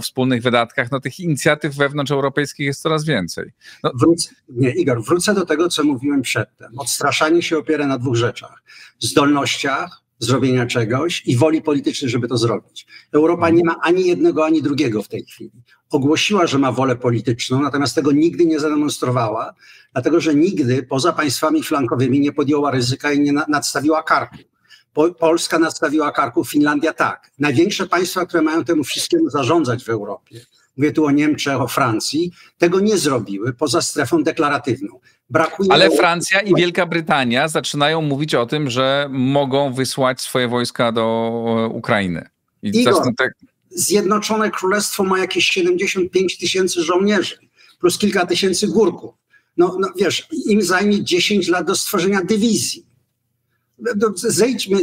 wspólnych wydatkach. No tych inicjatyw wewnątrzeuropejskich jest coraz więcej. No. Igor, wrócę do tego, co mówiłem przedtem. Odstraszanie się opiera na 2 rzeczach. Zdolnościach zrobienia czegoś i woli politycznej, żeby to zrobić. Europa nie ma ani jednego, ani drugiego w tej chwili. Ogłosiła, że ma wolę polityczną, natomiast tego nigdy nie zademonstrowała, dlatego że nigdy poza państwami flankowymi nie podjęła ryzyka i nie nadstawiła karku. Polska nadstawiła karku, Finlandia tak. Największe państwa, które mają temu wszystkiemu zarządzać w Europie, mówię tu o Niemczech, o Francji, tego nie zrobiły poza strefą deklaratywną. Ale Francja i Wielka Brytania zaczynają mówić o tym, że mogą wysłać swoje wojska do Ukrainy. Igor, Zjednoczone Królestwo ma jakieś 75 000 żołnierzy plus kilka tysięcy górków. No wiesz, im zajmie 10 lat do stworzenia dywizji.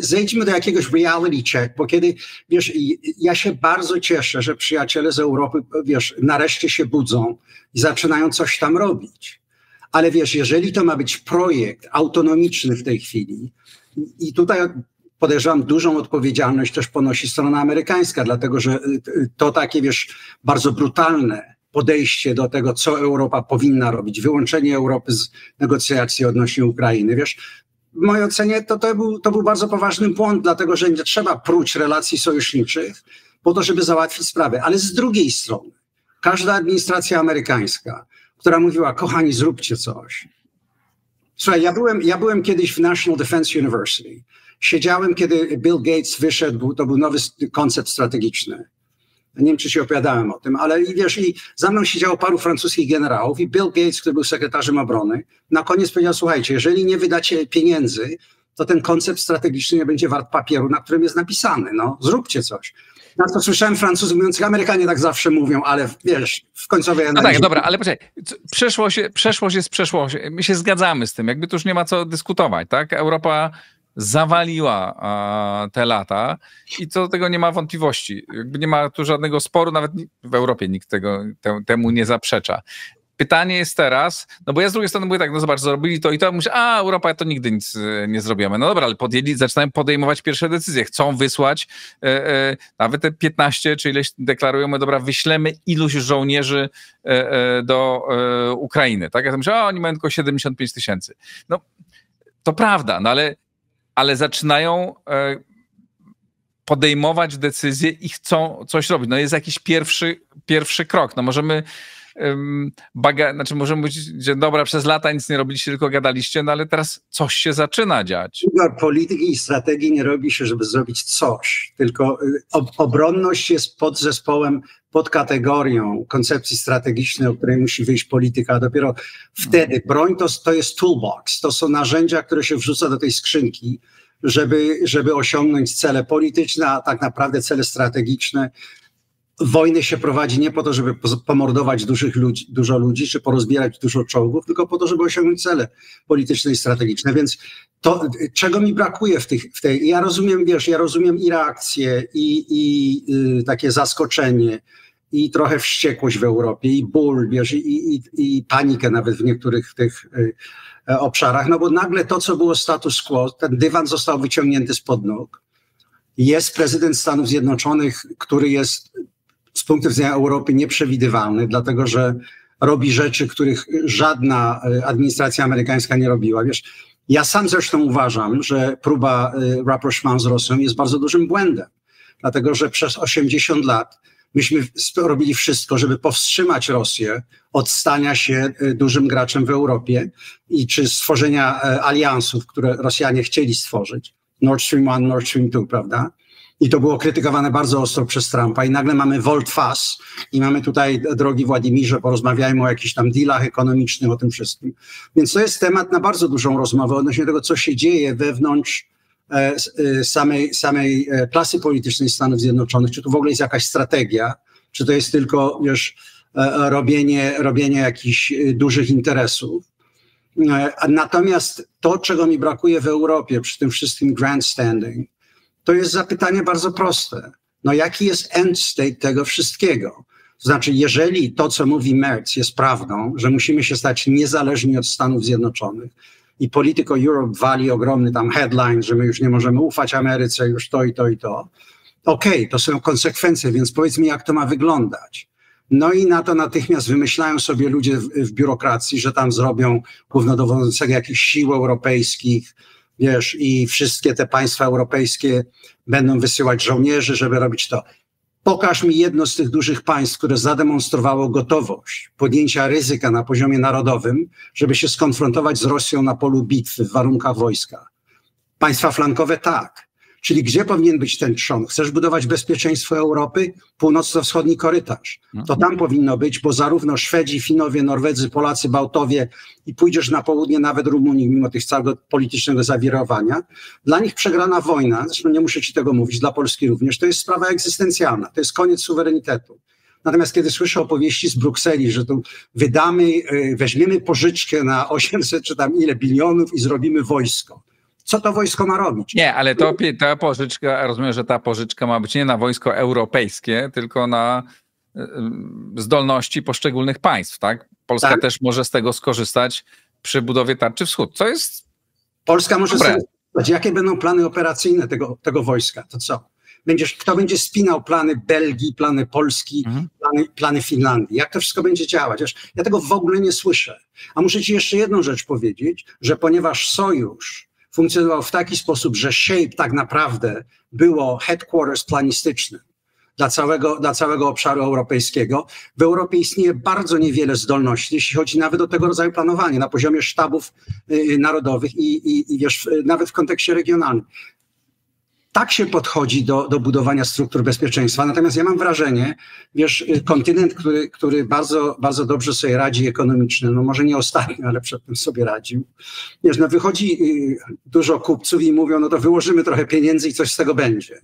Zejdźmy do jakiegoś reality check, bo kiedy, wiesz, ja się bardzo cieszę, że przyjaciele z Europy, wiesz, nareszcie się budzą i zaczynają coś tam robić. Ale wiesz, jeżeli to ma być projekt autonomiczny w tej chwili i tutaj podejrzewam, dużą odpowiedzialność też ponosi strona amerykańska, dlatego że to takie, wiesz, bardzo brutalne podejście do tego, co Europa powinna robić, wyłączenie Europy z negocjacji odnośnie Ukrainy. Wiesz, w mojej ocenie to był bardzo poważny błąd, dlatego że nie trzeba pruć relacji sojuszniczych po to, żeby załatwić sprawę. Ale z drugiej strony, każda administracja amerykańska, która mówiła, kochani, zróbcie coś. Słuchaj, ja byłem kiedyś w National Defense University. Siedziałem, kiedy Bill Gates wyszedł, to był nowy koncept strategiczny. Nie wiem, czy ci opowiadałem o tym, ale wiesz, i za mną siedziało paru francuskich generałów i Bill Gates, który był sekretarzem obrony, na koniec powiedział, słuchajcie, jeżeli nie wydacie pieniędzy, to ten koncept strategiczny nie będzie wart papieru, na którym jest napisany. No, zróbcie coś. Na to słyszałem Francuzów mówiących, Amerykanie tak zawsze mówią, ale wiesz, w końcowej analizie... No tak, dobra, ale poczekaj, przeszłość jest przeszłość. My się zgadzamy z tym, jakby tu już nie ma co dyskutować, tak? Europa zawaliła te lata i co do tego nie ma wątpliwości. Jakby nie ma tu żadnego sporu, nawet w Europie nikt temu nie zaprzecza. Pytanie jest teraz, no bo ja z drugiej strony mówię tak, no zobacz, zrobili to i to, myślę, Europa to nigdy nic nie zrobimy. No dobra, ale zaczynają podejmować pierwsze decyzje. Chcą wysłać nawet te 15, czy ileś deklarujemy, dobra, wyślemy iluś żołnierzy do Ukrainy. Tak? Ja myślę, oni mają tylko 75 000. No to prawda, no ale zaczynają podejmować decyzje i chcą coś robić. No jest jakiś pierwszy krok. No możemy możemy mówić, że dobra, przez lata nic nie robiliście, tylko gadaliście, no ale teraz coś się zaczyna dziać. Polityki i strategii nie robi się, żeby zrobić coś, tylko obronność jest podzespołem, podkategorią koncepcji strategicznej, o której musi wyjść polityka, a dopiero wtedy broń to jest toolbox, to są narzędzia, które się wrzuca do tej skrzynki, żeby osiągnąć cele polityczne, a tak naprawdę cele strategiczne. Wojny się prowadzi nie po to, żeby pomordować dużo ludzi, czy porozbierać dużo czołgów, tylko po to, żeby osiągnąć cele polityczne i strategiczne. Więc to, czego mi brakuje w tej... Ja rozumiem i reakcję, i takie zaskoczenie, i trochę wściekłość w Europie, i ból, wiesz, i panikę nawet w niektórych tych obszarach, no bo nagle to, co było status quo, ten dywan został wyciągnięty spod nóg. Jest prezydent Stanów Zjednoczonych, który jest z punktu widzenia Europy nieprzewidywalny, dlatego że robi rzeczy, których żadna administracja amerykańska nie robiła. Wiesz, ja sam zresztą uważam, że próba rapprochement z Rosją jest bardzo dużym błędem, dlatego że przez 80 lat myśmy robili wszystko, żeby powstrzymać Rosję od stania się dużym graczem w Europie i czy stworzenia aliansów, które Rosjanie chcieli stworzyć. Nord Stream 1, Nord Stream 2, prawda? I to było krytykowane bardzo ostro przez Trumpa i nagle mamy volte-face i mamy tutaj, drogi Władimirze, porozmawiajmy o jakichś tam dealach ekonomicznych, o tym wszystkim. Więc to jest temat na bardzo dużą rozmowę odnośnie tego, co się dzieje wewnątrz samej klasy politycznej Stanów Zjednoczonych. Czy tu w ogóle jest jakaś strategia, czy to jest tylko, wiesz, robienie jakichś dużych interesów. Natomiast to, czego mi brakuje w Europie przy tym wszystkim grandstanding, to jest zapytanie bardzo proste. No jaki jest end state tego wszystkiego? To znaczy, jeżeli to, co mówi Merz, jest prawdą, że musimy się stać niezależni od Stanów Zjednoczonych i Politico Europe wali ogromny tam headline, że my już nie możemy ufać Ameryce, już to i to i to. Okej, to są konsekwencje, więc powiedz mi, jak to ma wyglądać. No i na to natychmiast wymyślają sobie ludzie w biurokracji, że tam zrobią głównodowodzącego jakichś sił europejskich, wiesz, i wszystkie te państwa europejskie będą wysyłać żołnierzy, żeby robić to. Pokaż mi jedno z tych dużych państw, które zademonstrowało gotowość podjęcia ryzyka na poziomie narodowym, żeby się skonfrontować z Rosją na polu bitwy w warunkach wojska. Państwa flankowe tak. Czyli gdzie powinien być ten trzon? Chcesz budować bezpieczeństwo Europy? Północno-wschodni korytarz. To tam powinno być, bo zarówno Szwedzi, Finowie, Norwedzy, Polacy, Bałtowie i pójdziesz na południe, nawet Rumunii, mimo tych całego politycznego zawirowania. Dla nich przegrana wojna, zresztą nie muszę ci tego mówić, dla Polski również, to jest sprawa egzystencjalna, to jest koniec suwerenitetu. Natomiast kiedy słyszę opowieści z Brukseli, że tu weźmiemy pożyczkę na 800 czy tam ile bilionów i zrobimy wojsko. Co to wojsko ma robić? Nie, ale ta pożyczka, rozumiem, że ta pożyczka ma być nie na wojsko europejskie, tylko na zdolności poszczególnych państw, tak? Polska tak? też może z tego skorzystać przy budowie tarczy wschód. Co jest Polska może skorzystać. Jakie będą plany operacyjne tego wojska? To co? Kto będzie spinał plany Belgii, plany Polski, plany Finlandii, jak to wszystko będzie działać. Wiesz, ja tego w ogóle nie słyszę. A muszę ci jeszcze jedną rzecz powiedzieć, że ponieważ sojusz funkcjonował w taki sposób, że SHAPE tak naprawdę było headquarters planistycznym dla całego obszaru europejskiego. W Europie istnieje bardzo niewiele zdolności, jeśli chodzi nawet o tego rodzaju planowanie na poziomie sztabów narodowych i wiesz, nawet w kontekście regionalnym. Tak się podchodzi do budowania struktur bezpieczeństwa. Natomiast ja mam wrażenie, wiesz, kontynent, który bardzo, bardzo dobrze sobie radzi ekonomicznie, no może nie ostatnio, ale przedtem sobie radził. Wiesz, no wychodzi dużo kupców i mówią, no to wyłożymy trochę pieniędzy i coś z tego będzie.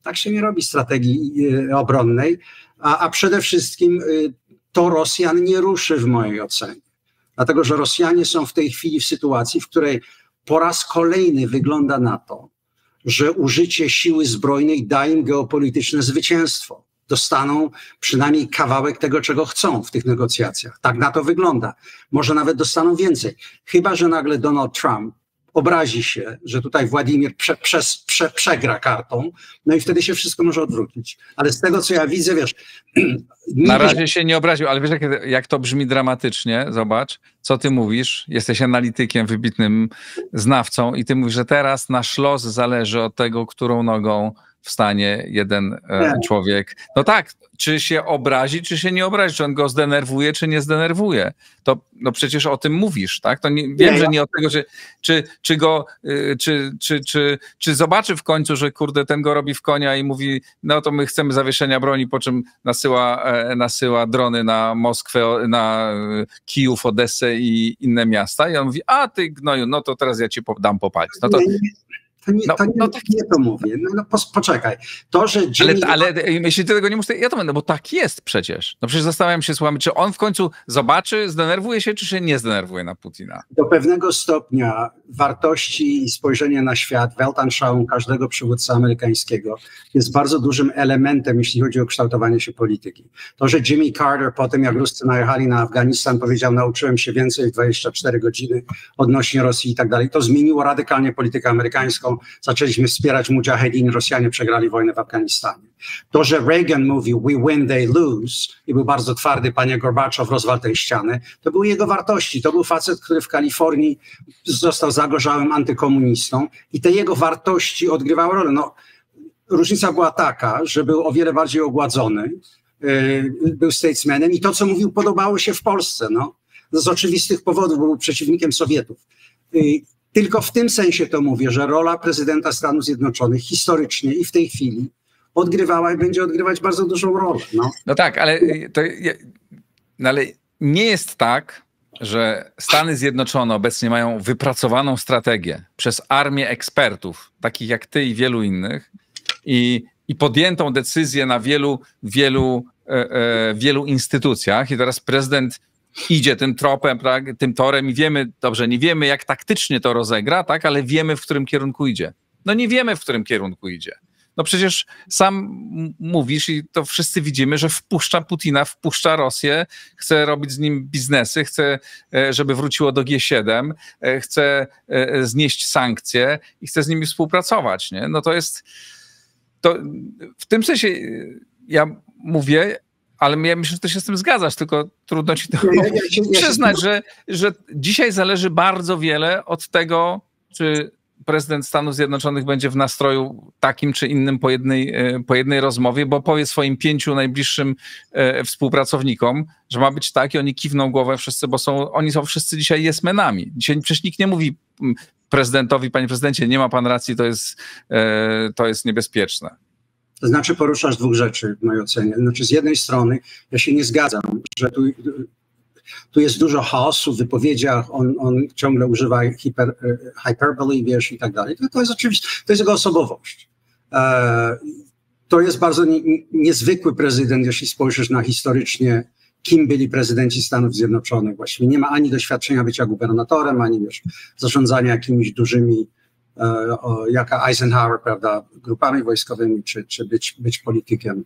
Tak się nie robi strategii obronnej, a przede wszystkim to Rosjan nie ruszy w mojej ocenie. Dlatego, że Rosjanie są w tej chwili w sytuacji, w której po raz kolejny wygląda na to, że użycie siły zbrojnej da im geopolityczne zwycięstwo. Dostaną przynajmniej kawałek tego, czego chcą w tych negocjacjach. Tak na to wygląda. Może nawet dostaną więcej. Chyba że nagle Donald Trump obrazi się, że tutaj Władimir przegra kartą, no i wtedy się wszystko może odwrócić. Ale z tego, co ja widzę, wiesz... Na razie się nie obraził, ale wiesz, jak to brzmi dramatycznie? Zobacz, co ty mówisz. Jesteś analitykiem, wybitnym znawcą i ty mówisz, że teraz nasz los zależy od tego, którą nogą wstanie jeden człowiek. No tak, czy się obrazi, czy się nie obrazi, czy on go zdenerwuje, czy nie zdenerwuje. To no przecież o tym mówisz, tak? To nie, wiem, że nie od tego, czy zobaczy w końcu, że kurde, ten go robi w konia i mówi, no to my chcemy zawieszenia broni, po czym nasyła drony na Moskwę, na Kijów, Odessę i inne miasta i on mówi, a ty gnoju, no to teraz ja ci dam popalić. No to Nie to mówię. Poczekaj. To, że ale jeśli ty tego nie musisz, ja to będę, bo tak jest przecież. No przecież zastanawiam się, słuchamy, czy on w końcu zobaczy, zdenerwuje się, czy się nie zdenerwuje na Putina. Do pewnego stopnia wartości i spojrzenie na świat, Weltanschauung każdego przywódcy amerykańskiego jest bardzo dużym elementem, jeśli chodzi o kształtowanie się polityki. To, że Jimmy Carter po tym, jak Ruscy najechali na Afganistan, powiedział, nauczyłem się więcej w 24 godziny odnośnie Rosji i tak dalej, to zmieniło radykalnie politykę amerykańską. Zaczęliśmy wspierać mujahedin, Rosjanie przegrali wojnę w Afganistanie. To, że Reagan mówił we win, they lose i był bardzo twardy, panie Gorbaczow, rozwal tej ściany, to były jego wartości. To był facet, który w Kalifornii został zagorzałym antykomunistą i te jego wartości odgrywały rolę. No, różnica była taka, że był o wiele bardziej ogładzony, był statesmanem i to, co mówił, podobało się w Polsce. No. Z oczywistych powodów, był przeciwnikiem Sowietów. Tylko w tym sensie to mówię, że rola prezydenta Stanów Zjednoczonych historycznie i w tej chwili odgrywała i będzie odgrywać bardzo dużą rolę. No tak, ale nie jest tak, że Stany Zjednoczone obecnie mają wypracowaną strategię przez armię ekspertów, takich jak ty i wielu innych, i podjętą decyzję na wielu instytucjach i teraz prezydent idzie tym tropem, tak, tym torem i wiemy, dobrze, nie wiemy jak taktycznie to rozegra, tak, ale wiemy w którym kierunku idzie. No nie wiemy w którym kierunku idzie. No przecież sam mówisz i to wszyscy widzimy, że wpuszcza Putina, wpuszcza Rosję, chce robić z nim biznesy, chce, żeby wróciło do G7, chce znieść sankcje i chce z nimi współpracować, nie? No to jest, to w tym sensie ja mówię, ale ja myślę, że ty się z tym zgadzasz, tylko trudno ci to przyznać, że dzisiaj zależy bardzo wiele od tego, czy prezydent Stanów Zjednoczonych będzie w nastroju takim czy innym po jednej rozmowie, bo powie swoim 5 najbliższym współpracownikom, że ma być tak i oni kiwną głowę wszyscy, bo oni są wszyscy dzisiaj yes-menami. Dzisiaj przecież nikt nie mówi prezydentowi, panie prezydencie, nie ma pan racji, to jest niebezpieczne. To znaczy poruszasz dwóch rzeczy w mojej ocenie. Znaczy z jednej strony ja się nie zgadzam, że tu jest dużo chaosu w wypowiedziach, on ciągle używa hyperbole, wiesz, i tak dalej. To jest oczywiście, to jest jego osobowość. To jest bardzo niezwykły prezydent, jeśli spojrzysz na historycznie, kim byli prezydenci Stanów Zjednoczonych. Właściwie nie ma ani doświadczenia bycia gubernatorem, ani wiesz, zarządzania jakimiś dużymi jak Eisenhower, prawda, grupami wojskowymi, czy być politykiem.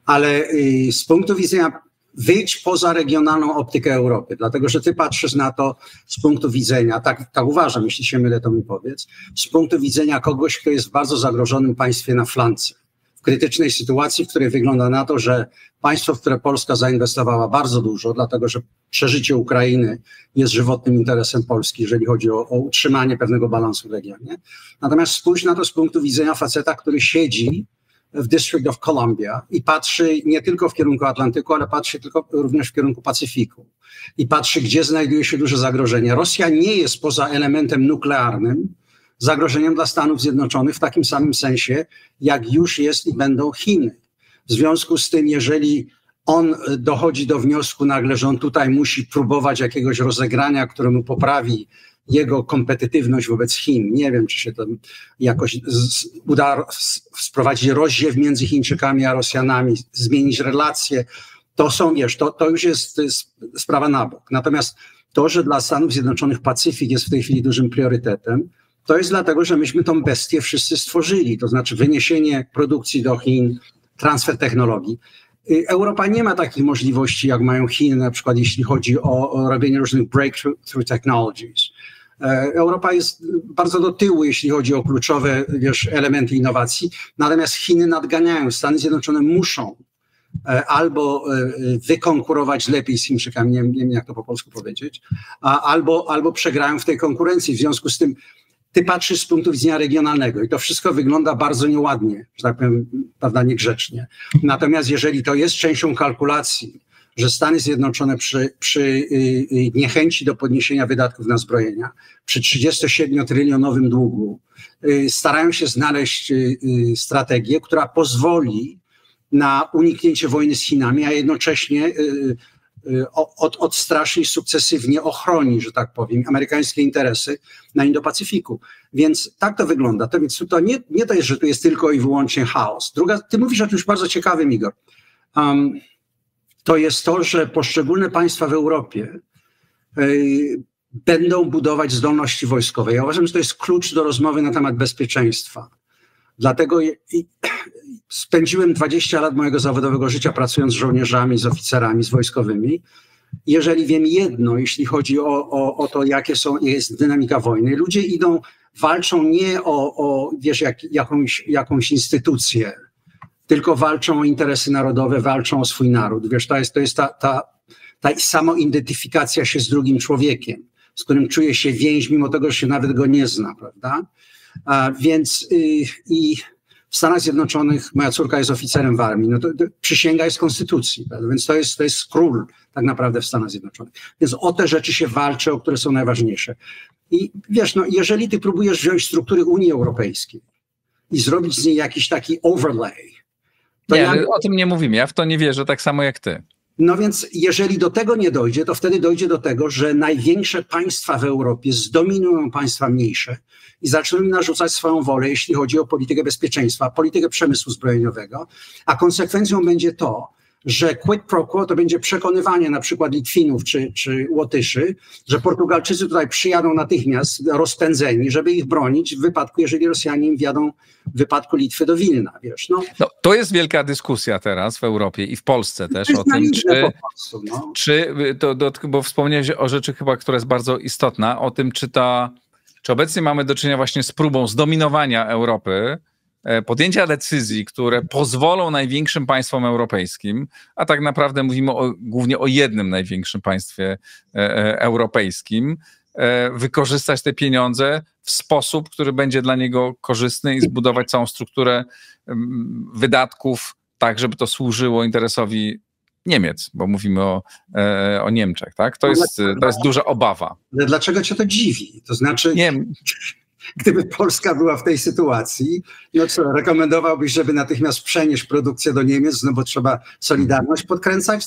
Ale z punktu widzenia wyjdź poza regionalną optykę Europy, dlatego że ty patrzysz na to z punktu widzenia, tak uważam, jeśli się mylę, to mi powiedz, z punktu widzenia kogoś, kto jest w bardzo zagrożonym państwie na flance, w krytycznej sytuacji, w której wygląda na to, że państwo, w które Polska zainwestowała bardzo dużo, dlatego że przeżycie Ukrainy jest żywotnym interesem Polski, jeżeli chodzi o utrzymanie pewnego balansu w regionie. Natomiast spójrz na to z punktu widzenia faceta, który siedzi w District of Columbia i patrzy nie tylko w kierunku Atlantyku, ale patrzy również w kierunku Pacyfiku. I patrzy, gdzie znajduje się duże zagrożenie. Rosja nie jest poza elementem nuklearnym zagrożeniem dla Stanów Zjednoczonych w takim samym sensie, jak już jest i będą Chiny. W związku z tym, jeżeli on dochodzi do wniosku nagle, że on tutaj musi próbować jakiegoś rozegrania, które mu poprawi jego kompetytywność wobec Chin. Nie wiem, czy się to jakoś uda sprowadzić rozziew między Chińczykami a Rosjanami, zmienić relacje. To są, wiesz, to już jest sprawa na bok. Natomiast to, że dla Stanów Zjednoczonych Pacyfik jest w tej chwili dużym priorytetem, to jest dlatego, że myśmy tą bestię wszyscy stworzyli. To znaczy wyniesienie produkcji do Chin, transfer technologii. Europa nie ma takich możliwości, jak mają Chiny, na przykład jeśli chodzi o robienie różnych breakthrough technologies. Europa jest bardzo do tyłu, jeśli chodzi o kluczowe, wiesz, elementy innowacji, natomiast Chiny nadganiają. Stany Zjednoczone muszą albo wykonkurować lepiej z Chińczykami, nie wiem jak to po polsku powiedzieć, albo przegrają w tej konkurencji. W związku z tym ty patrzysz z punktu widzenia regionalnego i to wszystko wygląda bardzo nieładnie, że tak powiem, prawda, niegrzecznie. Natomiast jeżeli to jest częścią kalkulacji, że Stany Zjednoczone przy niechęci do podniesienia wydatków na zbrojenia, przy 37-trylionowym długu, starają się znaleźć strategię, która pozwoli na uniknięcie wojny z Chinami, a jednocześnie odstraszy i sukcesywnie ochroni, że tak powiem, amerykańskie interesy na Indo-Pacyfiku. Więc tak to wygląda. To więc to nie to jest, że tu jest tylko i wyłącznie chaos. Druga, ty mówisz o czymś bardzo ciekawym, Igor. To jest to, że poszczególne państwa w Europie będą budować zdolności wojskowe. Ja uważam, że to jest klucz do rozmowy na temat bezpieczeństwa. Dlatego spędziłem 20 lat mojego zawodowego życia pracując z żołnierzami, z oficerami, z wojskowymi. Jeżeli wiem jedno, jeśli chodzi o to, jest dynamika wojny, ludzie walczą nie wiesz, jakąś instytucję, tylko walczą o interesy narodowe, walczą o swój naród. Wiesz, to jest ta samoidentyfikacja się z drugim człowiekiem, z którym czuje się więź, mimo tego, że się nawet go nie zna, prawda? Więc i w Stanach Zjednoczonych moja córka jest oficerem w armii, no to przysięga jest konstytucji, prawda? Więc to jest król tak naprawdę w Stanach Zjednoczonych. Więc o te rzeczy się walczy, o które są najważniejsze. I wiesz, no jeżeli ty próbujesz wziąć struktury Unii Europejskiej i zrobić z niej jakiś taki overlay, to o tym nie mówimy, ja w to nie wierzę tak samo jak ty. No więc jeżeli do tego nie dojdzie, to wtedy dojdzie do tego, że największe państwa w Europie zdominują państwa mniejsze i zaczną im narzucać swoją wolę, jeśli chodzi o politykę bezpieczeństwa, politykę przemysłu zbrojeniowego, a konsekwencją będzie to, że quid pro quo to będzie przekonywanie na przykład Litwinów czy Łotyszy, że Portugalczycy tutaj przyjadą natychmiast rozpędzeni, żeby ich bronić w wypadku, jeżeli Rosjanie im wjadą w wypadku Litwy do Wilna, wiesz. No, to jest wielka dyskusja teraz w Europie i w Polsce też o tym, bo wspomniałeś o rzeczy chyba, która jest bardzo istotna, o tym, czy obecnie mamy do czynienia właśnie z próbą zdominowania Europy, podjęcia decyzji, które pozwolą największym państwom europejskim, a tak naprawdę mówimy głównie o jednym największym państwie europejskim, wykorzystać te pieniądze w sposób, który będzie dla niego korzystny i zbudować całą strukturę wydatków tak, żeby to służyło interesowi Niemiec, bo mówimy o Niemczech, tak? To jest duża obawa. Ale dlaczego cię to dziwi? To znaczy... Nie. Gdyby Polska była w tej sytuacji, no co, rekomendowałbyś, żeby natychmiast przenieść produkcję do Niemiec, no bo trzeba solidarność podkręcać?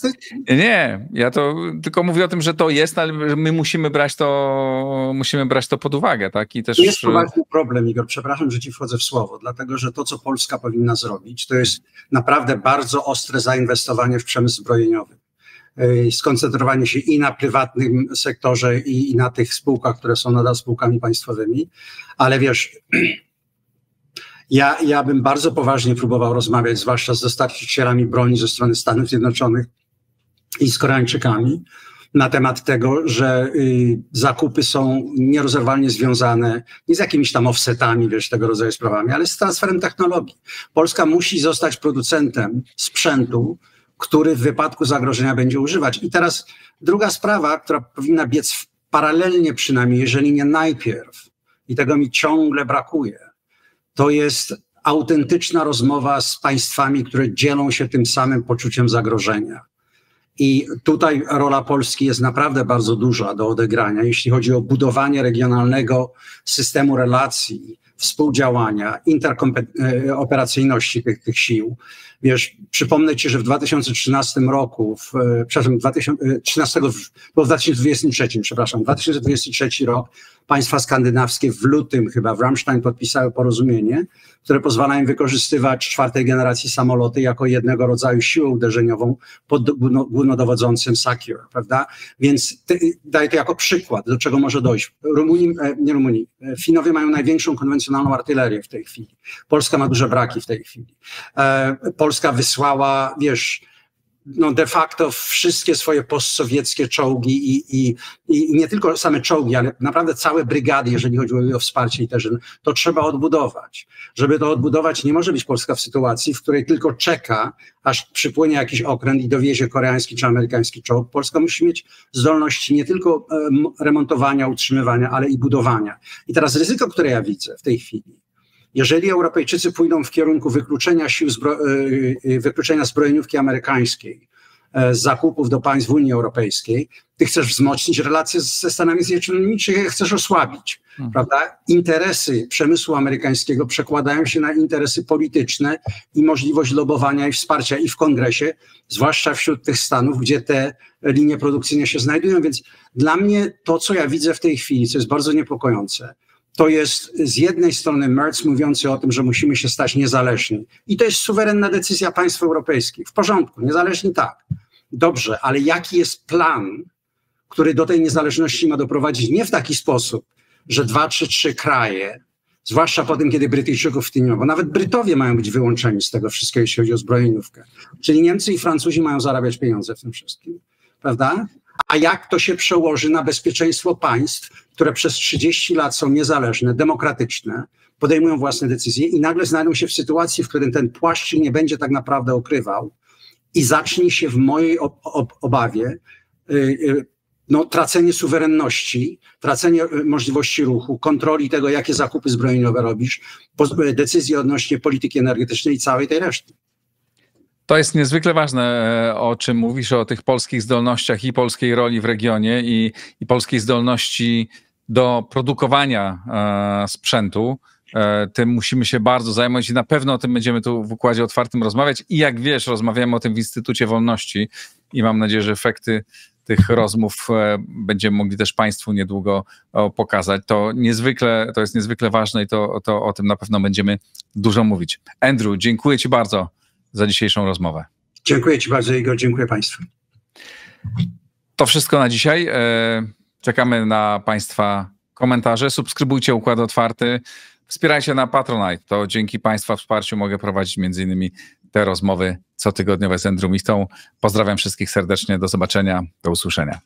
Nie, ja to tylko mówię o tym, że to jest, ale my musimy brać to pod uwagę, tak? I też... To jest poważny problem, Igor, przepraszam, że ci wchodzę w słowo, dlatego, że to, co Polska powinna zrobić, to jest naprawdę bardzo ostre zainwestowanie w przemysł zbrojeniowy. Skoncentrowanie się i na prywatnym sektorze i na tych spółkach, które są nadal spółkami państwowymi, ale wiesz, ja bym bardzo poważnie próbował rozmawiać, zwłaszcza z dostarczycielami broni ze strony Stanów Zjednoczonych i z Koreańczykami, na temat tego, że zakupy są nierozerwalnie związane nie z jakimiś tam offsetami, wiesz, tego rodzaju sprawami, ale z transferem technologii. Polska musi zostać producentem sprzętu, który w wypadku zagrożenia będzie używać. I teraz druga sprawa, która powinna biec paralelnie przynajmniej, jeżeli nie najpierw, i tego mi ciągle brakuje, to jest autentyczna rozmowa z państwami, które dzielą się tym samym poczuciem zagrożenia. I tutaj rola Polski jest naprawdę bardzo duża do odegrania, jeśli chodzi o budowanie regionalnego systemu relacji, współdziałania, interoperacyjności tych sił. Wiesz, przypomnę ci, że w 2013 roku, przepraszam, 2023 rok, państwa skandynawskie w lutym chyba w Ramstein podpisały porozumienie, które pozwala im wykorzystywać czwartej generacji samoloty jako jednego rodzaju siłę uderzeniową pod głównodowodzącym SACEUR, prawda? Więc daję to jako przykład, do czego może dojść. Finowie mają największą konwencjonalną artylerię w tej chwili. Polska ma duże braki w tej chwili. Polska wysłała, wiesz, no de facto wszystkie swoje postsowieckie czołgi i nie tylko same czołgi, ale naprawdę całe brygady, jeżeli chodzi o wsparcie i też, to trzeba odbudować. Żeby to odbudować, nie może być Polska w sytuacji, w której tylko czeka, aż przypłynie jakiś okręt i dowiezie koreański czy amerykański czołg. Polska musi mieć zdolności nie tylko remontowania, utrzymywania, ale i budowania. I teraz ryzyko, które ja widzę w tej chwili, jeżeli Europejczycy pójdą w kierunku wykluczenia zbrojeniówki amerykańskiej z zakupów do państw Unii Europejskiej, ty chcesz wzmocnić relacje ze Stanami Zjednoczonymi, czy je chcesz osłabić, prawda? Interesy przemysłu amerykańskiego przekładają się na interesy polityczne i możliwość lobowania i wsparcia i w Kongresie, zwłaszcza wśród tych stanów, gdzie te linie produkcyjne się znajdują. Więc dla mnie to, co ja widzę w tej chwili, co jest bardzo niepokojące, to jest z jednej strony Merz mówiący o tym, że musimy się stać niezależni. I to jest suwerenna decyzja państw europejskich. W porządku, niezależni tak. Dobrze, ale jaki jest plan, który do tej niezależności ma doprowadzić nie w taki sposób, że 2 czy 3 kraje, zwłaszcza po tym, kiedy Brytyjczyków w tym nie ma, bo nawet Brytowie mają być wyłączeni z tego wszystkiego, jeśli chodzi o zbrojeniówkę. Czyli Niemcy i Francuzi mają zarabiać pieniądze w tym wszystkim, prawda? A jak to się przełoży na bezpieczeństwo państw, które przez 30 lat są niezależne, demokratyczne, podejmują własne decyzje i nagle znajdą się w sytuacji, w którym ten płaszcz nie będzie tak naprawdę okrywał i zacznie się w mojej obawie tracenie suwerenności, tracenie możliwości ruchu, kontroli tego, jakie zakupy zbrojeniowe robisz, decyzje odnośnie polityki energetycznej i całej tej reszty. To jest niezwykle ważne, o czym mówisz, o tych polskich zdolnościach i polskiej roli w regionie i polskiej zdolności do produkowania sprzętu. Tym musimy się bardzo zająć i na pewno o tym będziemy tu w Układzie Otwartym rozmawiać. I jak wiesz, rozmawiamy o tym w Instytucie Wolności i mam nadzieję, że efekty tych rozmów będziemy mogli też Państwu niedługo pokazać. To jest niezwykle ważne i to o tym na pewno będziemy dużo mówić. Andrew, dziękuję Ci bardzo za dzisiejszą rozmowę. Dziękuję Ci bardzo, Igor. Dziękuję Państwu. To wszystko na dzisiaj. Czekamy na Państwa komentarze. Subskrybujcie Układ Otwarty. Wspierajcie na Patronite. To dzięki Państwa wsparciu mogę prowadzić m.in. te rozmowy cotygodniowe z Andrew Michtą. Pozdrawiam wszystkich serdecznie. Do zobaczenia. Do usłyszenia.